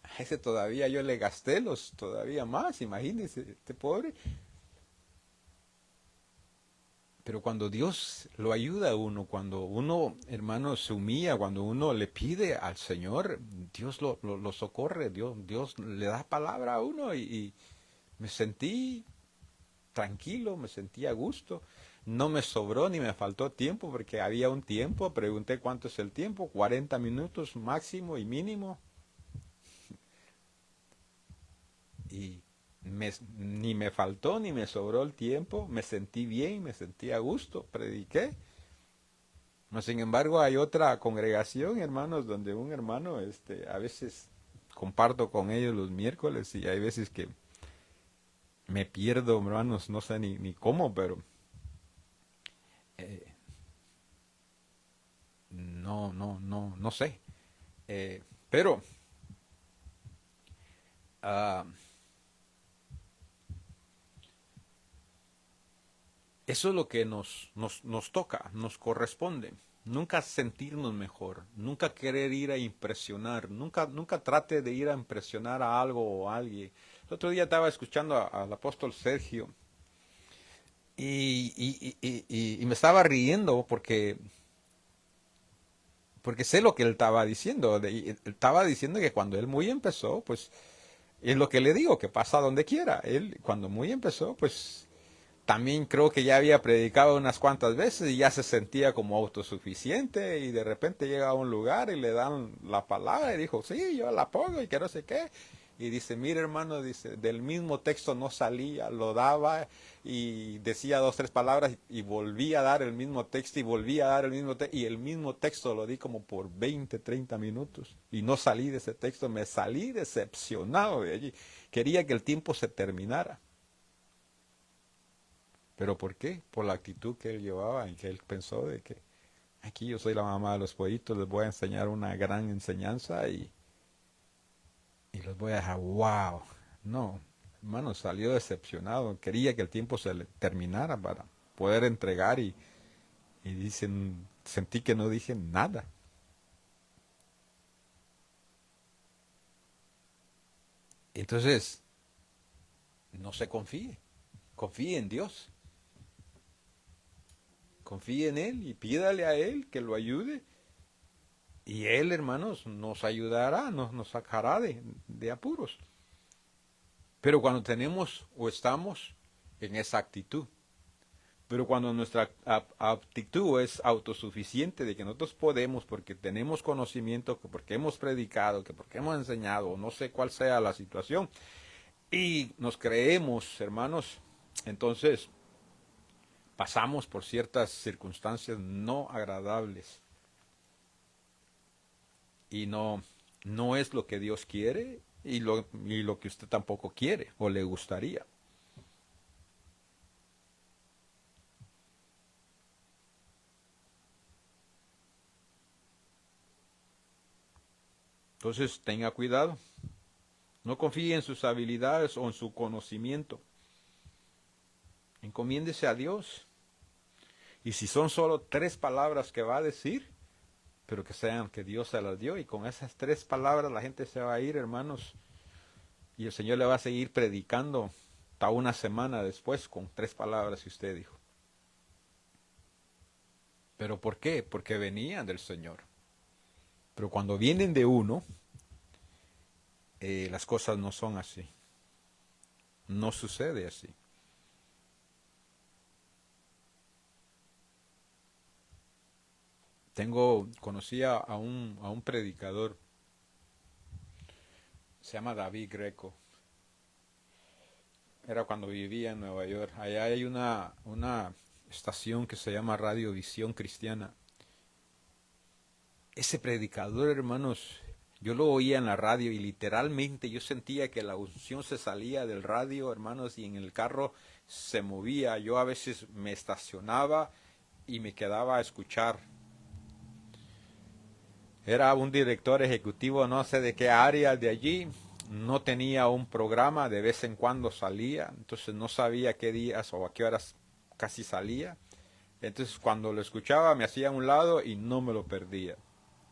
a ese todavía yo le gasté todavía más, imagínense, este pobre. Pero cuando Dios lo ayuda a uno, cuando uno, hermano, se humilla, cuando uno le pide al Señor, Dios lo socorre, Dios le da palabra a uno y me sentí tranquilo, me sentí a gusto. No me sobró ni me faltó tiempo porque había un tiempo, pregunté cuánto es el tiempo, 40 minutos máximo y mínimo. Y ni me faltó ni me sobró el tiempo, me sentí bien, me sentí a gusto, prediqué. Sin embargo, hay otra congregación, hermanos, donde un hermano, a veces comparto con ellos los miércoles y hay veces que me pierdo, hermanos, no sé ni cómo, pero eh, no sé. Pero ah, eso es lo que nos toca, nos corresponde. Nunca sentirnos mejor, nunca querer ir a impresionar, nunca trate de ir a impresionar a algo o a alguien. El otro día estaba escuchando al apóstol Sergio y me estaba riendo porque sé lo que él estaba diciendo. Él estaba diciendo que cuando él muy empezó, pues es lo que le digo, que pasa donde quiera. Él cuando muy empezó, pues también creo que ya había predicado unas cuantas veces y ya se sentía como autosuficiente y de repente llega a un lugar y le dan la palabra y dijo, sí, yo la pongo y que no sé qué. y dice, mire hermano, dice, del mismo texto no salía, lo daba y decía 2, 3 palabras y volvía a dar el mismo texto y volvía a dar el mismo texto y el mismo texto lo di como por 20, 30 minutos y no salí de ese texto, me salí decepcionado de allí. Quería que el tiempo se terminara. ¿Pero por qué? Por la actitud que él llevaba y que él pensó de que aquí yo soy la mamá de los pollitos, les voy a enseñar una gran enseñanza y los voy a dejar, wow. No, hermano, salió decepcionado. Quería que el tiempo se le terminara para poder entregar y dicen, sentí que no dije nada. Entonces, no se confíe, confíe en Dios, confíe en Él y pídale a Él que lo ayude. Y Él, hermanos, nos ayudará, nos sacará de apuros. Pero cuando tenemos o estamos en esa actitud, pero cuando nuestra actitud es autosuficiente de que nosotros podemos porque tenemos conocimiento, que porque hemos predicado, que porque hemos enseñado, o no sé cuál sea la situación, y nos creemos, hermanos, entonces pasamos por ciertas circunstancias no agradables y no es lo que Dios quiere y lo que usted tampoco quiere o le gustaría. Entonces tenga cuidado, no confíe en sus habilidades o en su conocimiento, encomiéndese a Dios. Y si son solo 3 palabras que va a decir, pero que sean que Dios se las dio y con esas 3 palabras la gente se va a ir, hermanos, y el Señor le va a seguir predicando hasta una semana después con 3 palabras que usted dijo. ¿Pero por qué? Porque venían del Señor. Pero cuando vienen de uno, las cosas no son así. No sucede así. Conocía a un predicador, se llama David Greco. Era cuando vivía en Nueva York. Allá hay una estación que se llama Radio Visión Cristiana. Ese predicador, hermanos, yo lo oía en la radio y literalmente yo sentía que la unción se salía del radio, hermanos, y en el carro se movía. Yo a veces me estacionaba y me quedaba a escuchar. Era un director ejecutivo, no sé de qué área de allí, no tenía un programa, de vez en cuando salía, entonces no sabía qué días o a qué horas casi salía. Entonces cuando lo escuchaba me hacía a un lado y no me lo perdía.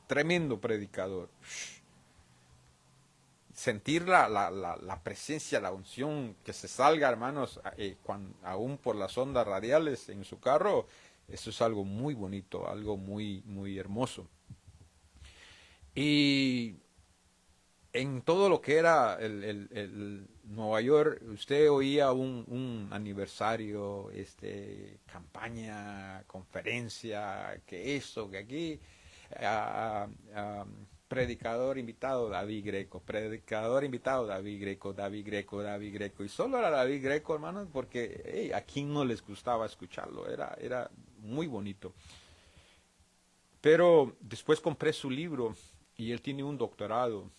Tremendo predicador. Sentir la presencia, la unción, que se salga, hermanos, aún por las ondas radiales en su carro, eso es algo muy bonito, algo muy, muy hermoso. Y en todo lo que era el Nueva York, usted oía un aniversario, campaña, conferencia, que eso, que aquí, ah, ah, predicador invitado David Greco, predicador invitado David Greco, David Greco, David Greco, y solo era David Greco, hermanos, porque hey, a quien no les gustaba escucharlo, era muy bonito. Pero después compré su libro y él tiene un doctorado.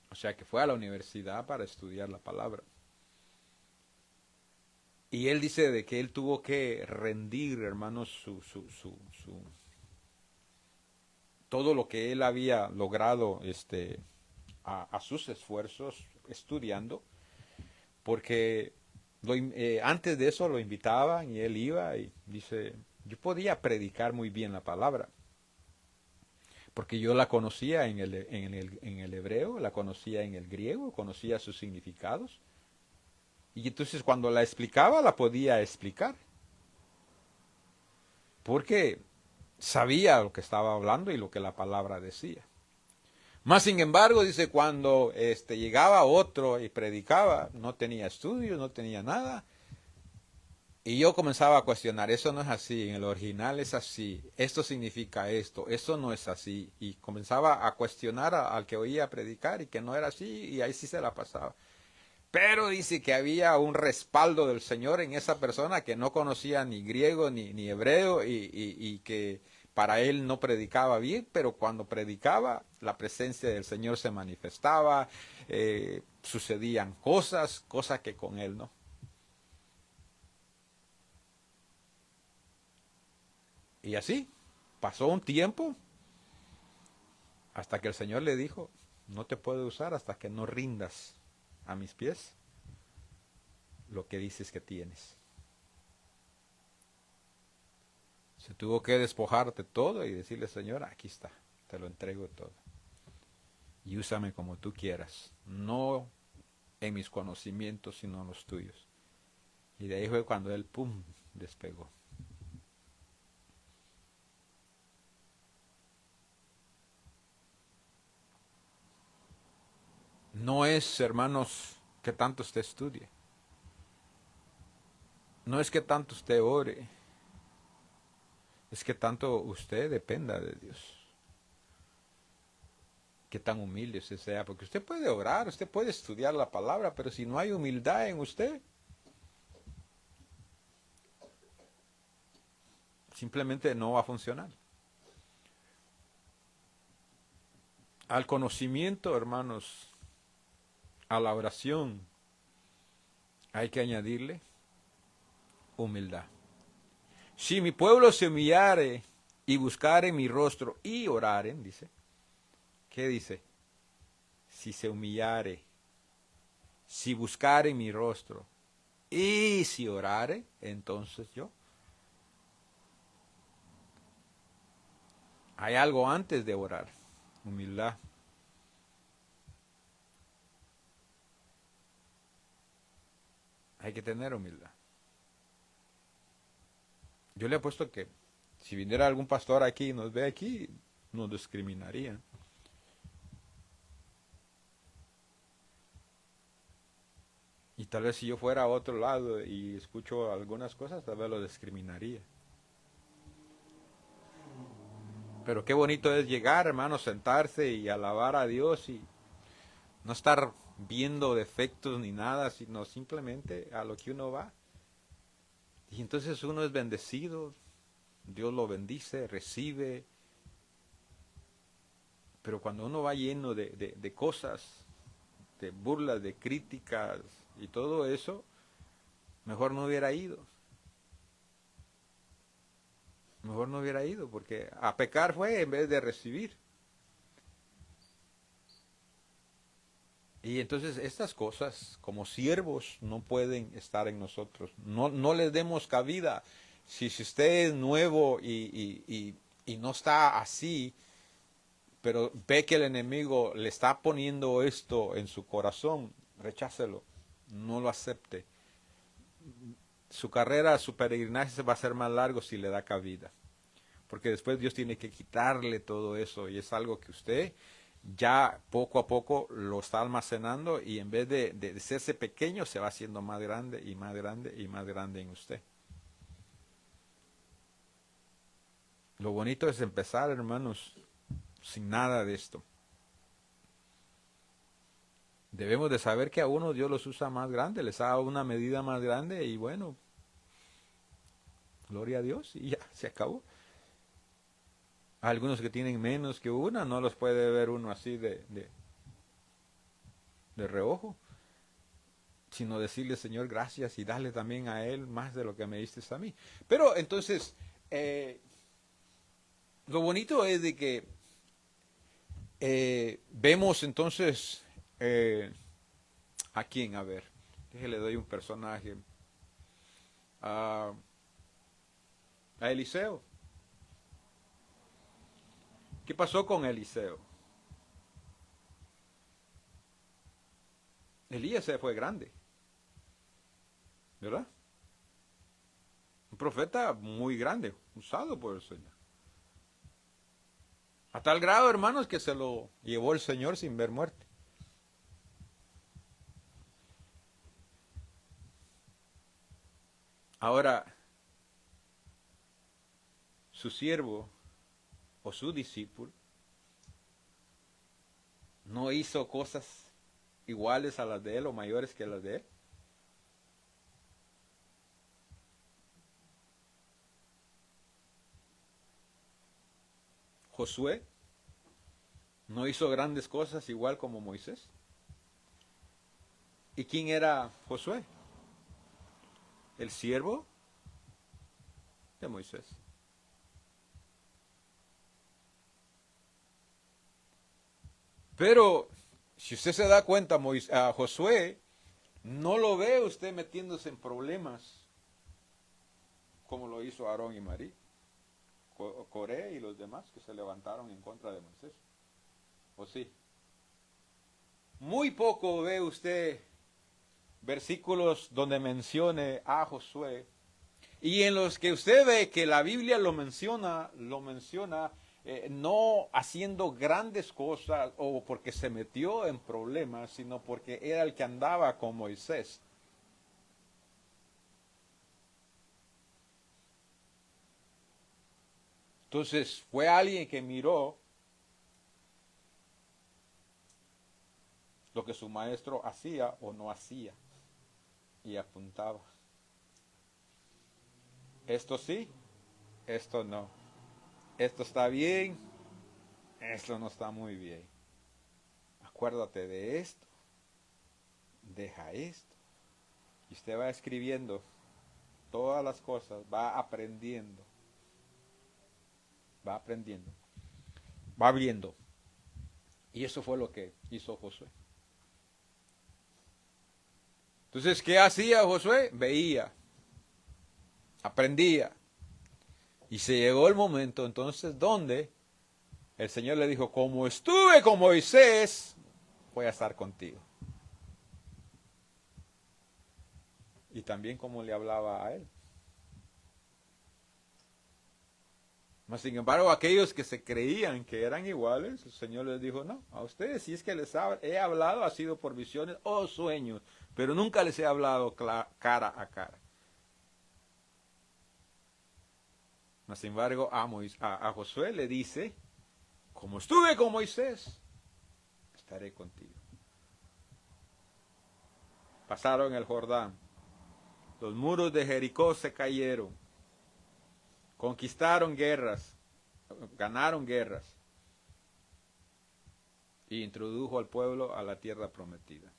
O sea que fue a la universidad para estudiar la palabra. Y él dice de que él tuvo que rendir, hermanos, todo lo que él había logrado a sus esfuerzos estudiando, porque antes de eso lo invitaban y él iba y dice, yo podía predicar muy bien la palabra, porque yo la conocía en el hebreo, la conocía en el griego, conocía sus significados. Y entonces cuando la explicaba, la podía explicar. Porque sabía lo que estaba hablando y lo que la palabra decía. Más sin embargo, dice, cuando llegaba otro y predicaba, no tenía estudios, no tenía nada. Y yo comenzaba a cuestionar, eso no es así, en el original es así, esto significa esto, eso no es así. Y comenzaba a cuestionar al que oía predicar y que no era así, y ahí sí se la pasaba. Pero dice que había un respaldo del Señor en esa persona que no conocía ni griego ni hebreo y que para él no predicaba bien, pero cuando predicaba la presencia del Señor se manifestaba, sucedían cosas que con él no. Y así, pasó un tiempo hasta que el Señor le dijo, no te puedo usar hasta que no rindas a mis pies lo que dices que tienes. Se tuvo que despojarte todo y decirle, Señor, aquí está, te lo entrego todo. Y úsame como tú quieras, no en mis conocimientos, sino en los tuyos. Y de ahí fue cuando él, pum, despegó. No es, hermanos, que tanto usted estudie. No es que tanto usted ore. Es que tanto usted dependa de Dios. Que tan humilde usted sea. Porque usted puede orar, usted puede estudiar la palabra, pero si no hay humildad en usted, simplemente no va a funcionar. Al conocimiento, hermanos, a la oración, hay que añadirle humildad. Si mi pueblo se humillare y buscare mi rostro y oraren, dice. ¿Qué dice? Si se humillare, si buscare mi rostro y si orare, entonces yo. Hay algo antes de orar, humildad. Hay que tener humildad. Yo le apuesto que si viniera algún pastor aquí y nos ve aquí, nos discriminarían. Y tal vez si yo fuera a otro lado y escucho algunas cosas, tal vez lo discriminaría. Pero qué bonito es llegar, hermano, sentarse y alabar a Dios y no estar viendo defectos ni nada, sino simplemente a lo que uno va. Y entonces uno es bendecido, Dios lo bendice, recibe. Pero cuando uno va lleno de cosas, de burlas, de críticas y todo eso, mejor no hubiera ido. Mejor no hubiera ido, porque a pecar fue en vez de recibir. Y entonces estas cosas, como siervos, no pueden estar en nosotros. No les demos cabida. Si usted es nuevo y no está así, pero ve que el enemigo le está poniendo esto en su corazón, rechácelo, no lo acepte. Su carrera, su peregrinaje va a ser más largo si le da cabida. Porque después Dios tiene que quitarle todo eso y es algo que usted ya poco a poco lo está almacenando y en vez de hacerse pequeño se va haciendo más grande y más grande y más grande en usted. Lo bonito es empezar, hermanos, sin nada de esto. Debemos de saber que a uno Dios los usa más grande, les da una medida más grande y bueno, gloria a Dios y ya, se acabó. Algunos que tienen menos que una, no los puede ver uno así de reojo, sino decirle, Señor, gracias y darle también a Él más de lo que me diste a mí. Pero entonces, lo bonito es de que vemos entonces a quién, a ver, le doy un personaje, a, a Eliseo. ¿Qué pasó con Eliseo? Elías se fue grande, ¿verdad? Un profeta muy grande, usado por el Señor. A tal grado, hermanos, que se lo llevó el Señor sin ver muerte. Ahora, su siervo o su discípulo no hizo cosas iguales a las de él o mayores que las de él. Josué no hizo grandes cosas igual como Moisés. ¿Y quién era Josué? El siervo de Moisés. Pero si usted se da cuenta, a Josué no lo ve usted metiéndose en problemas como lo hizo Aarón y María, Coré y los demás que se levantaron en contra de Moisés. ¿O sí? Muy poco ve usted versículos donde mencione a Josué, y en los que usted ve que la Biblia lo menciona no haciendo grandes cosas o porque se metió en problemas, sino porque era el que andaba con Moisés. Entonces fue alguien que miró lo que su maestro hacía o no hacía y apuntaba. Esto sí, esto no. Esto está bien, esto no está muy bien. Acuérdate de esto, deja esto. Y usted va escribiendo todas las cosas, va aprendiendo, va viendo. Y eso fue lo que hizo Josué. Entonces, ¿qué hacía Josué? Veía, aprendía. Y se llegó el momento entonces donde el Señor le dijo, como estuve con Moisés, voy a estar contigo. Y también como le hablaba a él. Mas, sin embargo, aquellos que se creían que eran iguales, el Señor les dijo, no, a ustedes si es que les he hablado ha sido por visiones o sueños, pero nunca les he hablado cara a cara. Mas, sin embargo, a Josué le dice, como estuve con Moisés, estaré contigo. Pasaron el Jordán, los muros de Jericó se cayeron, conquistaron guerras, ganaron guerras y introdujo al pueblo a la tierra prometida.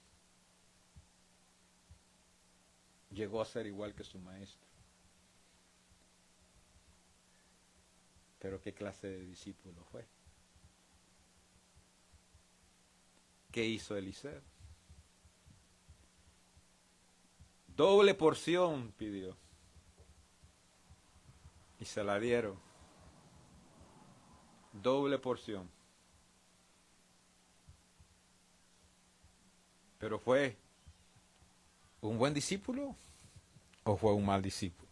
Llegó a ser igual que su maestro. Pero ¿qué clase de discípulo fue? ¿Qué hizo Eliseo? Doble porción pidió. Y se la dieron. Doble porción. Pero ¿fue un buen discípulo o fue un mal discípulo?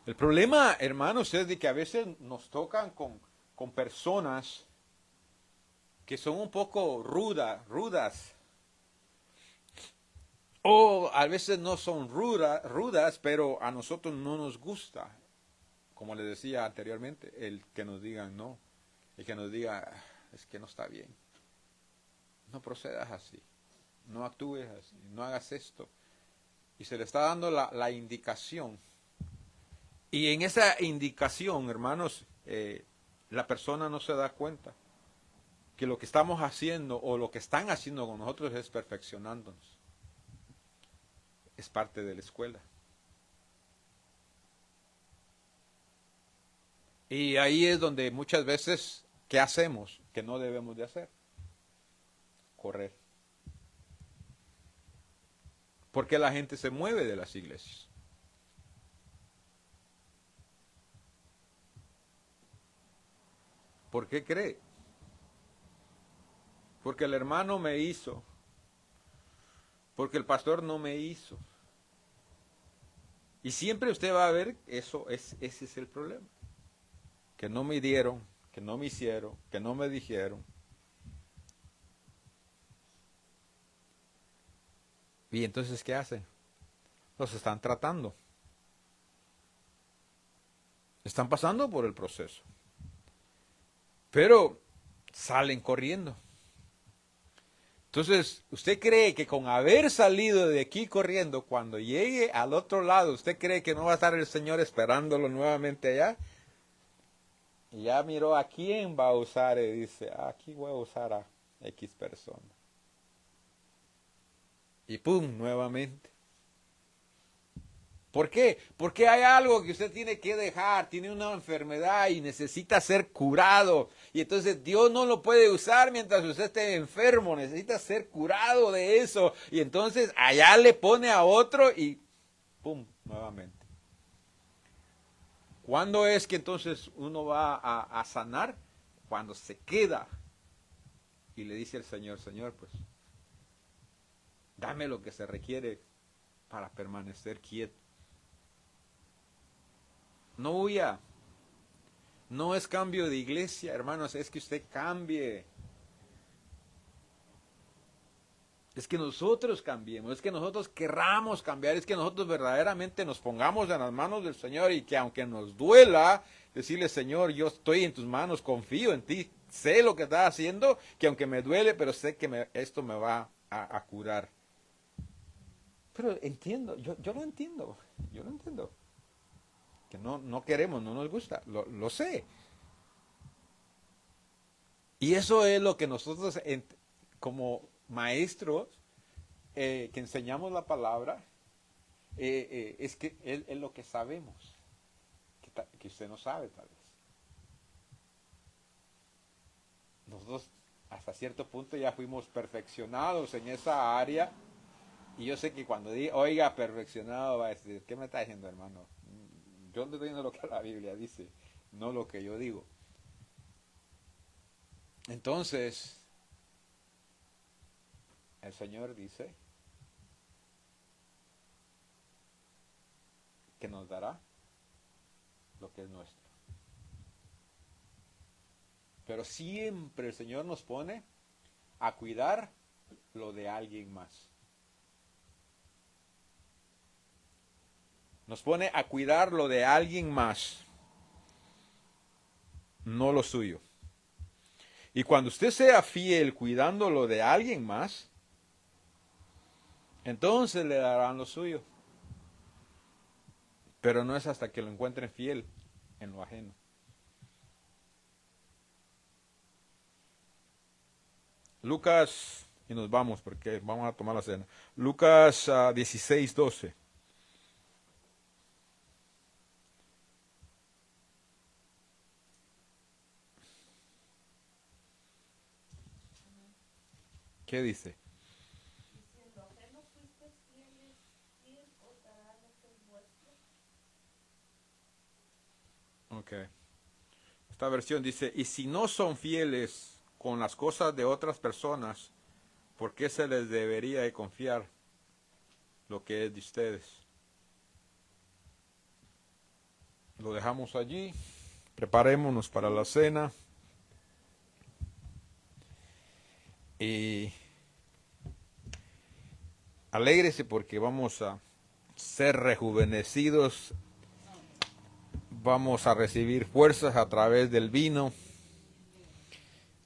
El problema, hermanos, es de que a veces nos tocan con personas que son un poco rudas. O a veces no son rudas, pero a nosotros no nos gusta. Como les decía anteriormente, el que nos digan no. El que nos diga, es que no está bien. No procedas así. No actúes así. No hagas esto. Y se le está dando la indicación. Y en esa indicación, hermanos, la persona no se da cuenta que lo que estamos haciendo o lo que están haciendo con nosotros es perfeccionándonos. Es parte de la escuela. Y ahí es donde muchas veces, ¿qué hacemos? Que no debemos de hacer. Correr. Porque la gente se mueve de las iglesias. ¿Por qué cree? Porque el hermano me hizo. Porque el pastor no me hizo. Y siempre usted va a ver, ese es el problema. Que no me dieron, que no me hicieron, que no me dijeron. Y entonces, ¿qué hace? los están tratando. Están pasando por el proceso. Pero salen corriendo. Entonces, ¿usted cree que con haber salido de aquí corriendo, cuando llegue al otro lado, usted cree que no va a estar el Señor esperándolo nuevamente allá? Y ya miró a quién va a usar y dice, aquí voy a usar a X persona. Y ¡pum! Nuevamente. ¿Por qué? Porque hay algo que usted tiene que dejar, tiene una enfermedad y necesita ser curado. Y entonces Dios no lo puede usar mientras usted esté enfermo, necesita ser curado de eso. Y entonces allá le pone a otro y ¡pum! Nuevamente. ¿Cuándo es que entonces uno va a sanar? Cuando se queda y le dice al Señor, Señor, pues dame lo que se requiere para permanecer quieto. No huya. No es cambio de iglesia, hermanos, es que usted cambie. Es que nosotros cambiemos, es que nosotros querramos cambiar, es que nosotros verdaderamente nos pongamos en las manos del Señor y que aunque nos duela, decirle, Señor, yo estoy en tus manos, confío en ti, sé lo que estás haciendo, que aunque me duele, pero sé que esto me va a curar. Pero entiendo, yo lo entiendo, yo lo entiendo. Que no queremos, no nos gusta, lo sé. Y eso es lo que nosotros como maestros que enseñamos la palabra, es que es lo que sabemos, que usted no sabe tal vez. Nosotros hasta cierto punto ya fuimos perfeccionados en esa área. Y yo sé que cuando diga, oiga, perfeccionado, va a decir, ¿qué me está diciendo, hermano? Yo estoy diciendo lo que la Biblia dice, no lo que yo digo. Entonces, el Señor dice que nos dará lo que es nuestro. Pero siempre el Señor nos pone a cuidar lo de alguien más. Nos pone a cuidar lo de alguien más, no lo suyo. Y cuando usted sea fiel cuidando lo de alguien más, entonces le darán lo suyo. Pero no es hasta que lo encuentren fiel en lo ajeno. Lucas, y nos vamos porque vamos a tomar la cena. Lucas 16:12. ¿Qué dice? Diciendo, ¿qué no fuiste fieles? ¿Quién os dará lo que es vuestro? Ok. Esta versión dice, y si no son fieles con las cosas de otras personas, ¿por qué se les debería de confiar lo que es de ustedes? Lo dejamos allí, preparémonos para la cena y alégrese porque vamos a ser rejuvenecidos, vamos a recibir fuerzas a través del vino.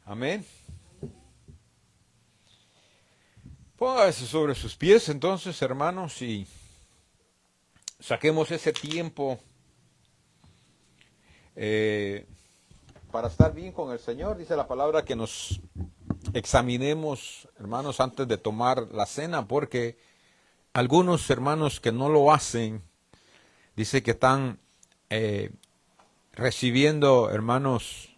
Amén. Póngase sobre sus pies entonces, hermanos, y saquemos ese tiempo para estar bien con el Señor. Dice la palabra que nos examinemos, hermanos, antes de tomar la cena, porque algunos hermanos que no lo hacen, dice que están recibiendo, hermanos,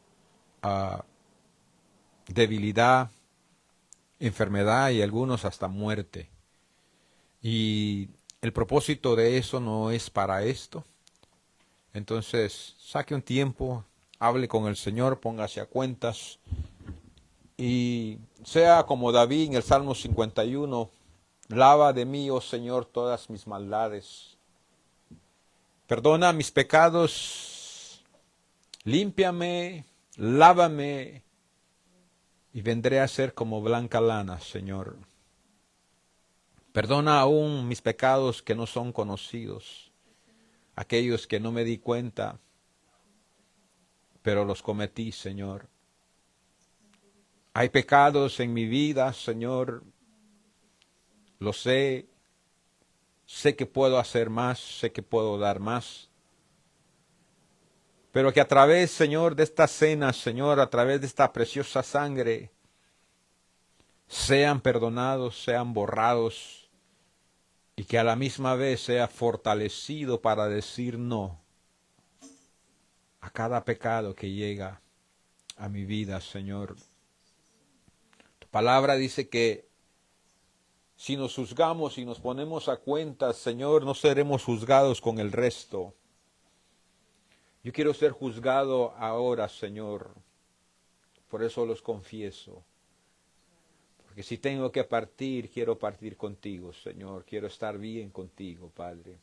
debilidad, enfermedad y algunos hasta muerte. Y el propósito de eso no es para esto. Entonces, saque un tiempo, hable con el Señor, póngase a cuentas y sea como David en el Salmo 51, lava de mí, oh Señor, todas mis maldades. Perdona mis pecados, límpiame, lávame y vendré a ser como blanca lana, Señor. Perdona aún mis pecados que no son conocidos, aquellos que no me di cuenta, pero los cometí, Señor. Hay pecados en mi vida, Señor, lo sé, sé que puedo hacer más, sé que puedo dar más, pero que a través, Señor, de esta cena, Señor, a través de esta preciosa sangre, sean perdonados, sean borrados, y que a la misma vez sea fortalecido para decir no a cada pecado que llega a mi vida, Señor. Tu palabra dice que si nos juzgamos y nos ponemos a cuentas, Señor, no seremos juzgados con el resto. Yo quiero ser juzgado ahora, Señor. Por eso los confieso. Porque si tengo que partir, quiero partir contigo, Señor. Quiero estar bien contigo, Padre.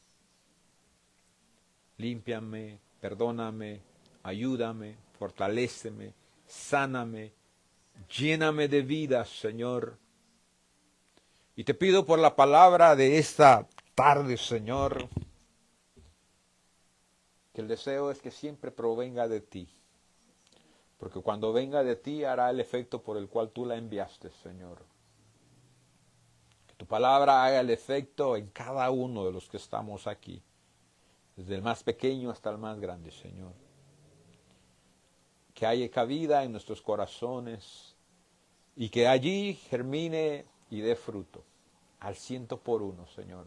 Límpiame, perdóname, ayúdame, fortaléceme, sáname, lléname de vida, Señor. Y te pido por la palabra de esta tarde, Señor, que el deseo es que siempre provenga de ti. Porque cuando venga de ti hará el efecto por el cual tú la enviaste, Señor. Que tu palabra haga el efecto en cada uno de los que estamos aquí. Desde el más pequeño hasta el más grande, Señor. Que haya cabida en nuestros corazones y que allí germine y dé fruto. Al 100%, Señor.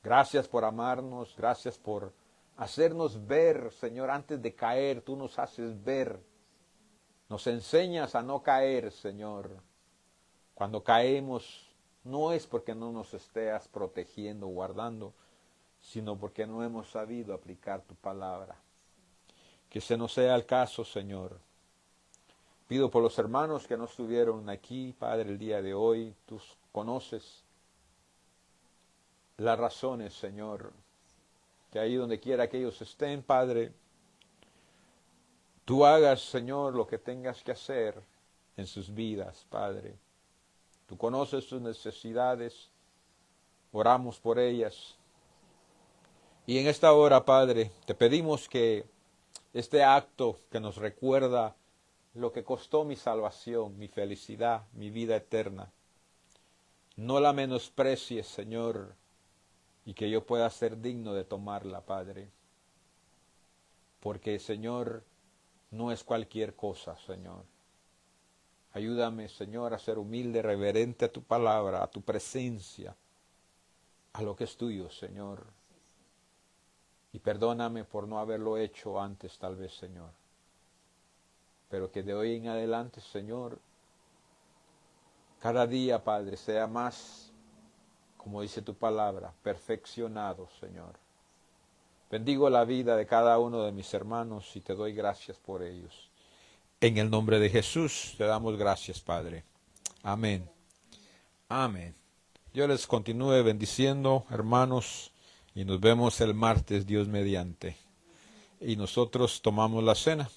Gracias por amarnos, gracias por hacernos ver, Señor, antes de caer, tú nos haces ver. Nos enseñas a no caer, Señor. Cuando caemos, no es porque no nos estés protegiendo, guardando, sino porque no hemos sabido aplicar tu palabra. Que ese no sea el caso, Señor. Pido por los hermanos que no estuvieron aquí, Padre, el día de hoy. Tú conoces las razones, Señor. Que ahí donde quiera que ellos estén, Padre, tú hagas, Señor, lo que tengas que hacer en sus vidas, Padre. Tú conoces sus necesidades, oramos por ellas. Y en esta hora, Padre, te pedimos que este acto que nos recuerda lo que costó mi salvación, mi felicidad, mi vida eterna, no la menosprecies, Señor, y que yo pueda ser digno de tomarla, Padre. Porque, Señor, no es cualquier cosa, Señor. Ayúdame, Señor, a ser humilde, reverente a tu palabra, a tu presencia, a lo que es tuyo, Señor. Y perdóname por no haberlo hecho antes, tal vez, Señor. Pero que de hoy en adelante, Señor, cada día, Padre, sea más, como dice tu palabra, perfeccionado, Señor. Bendigo la vida de cada uno de mis hermanos y te doy gracias por ellos. En el nombre de Jesús te damos gracias, Padre. Amén. Amén. Yo les continúe bendiciendo, hermanos, y nos vemos el martes, Dios mediante. Y nosotros tomamos la cena.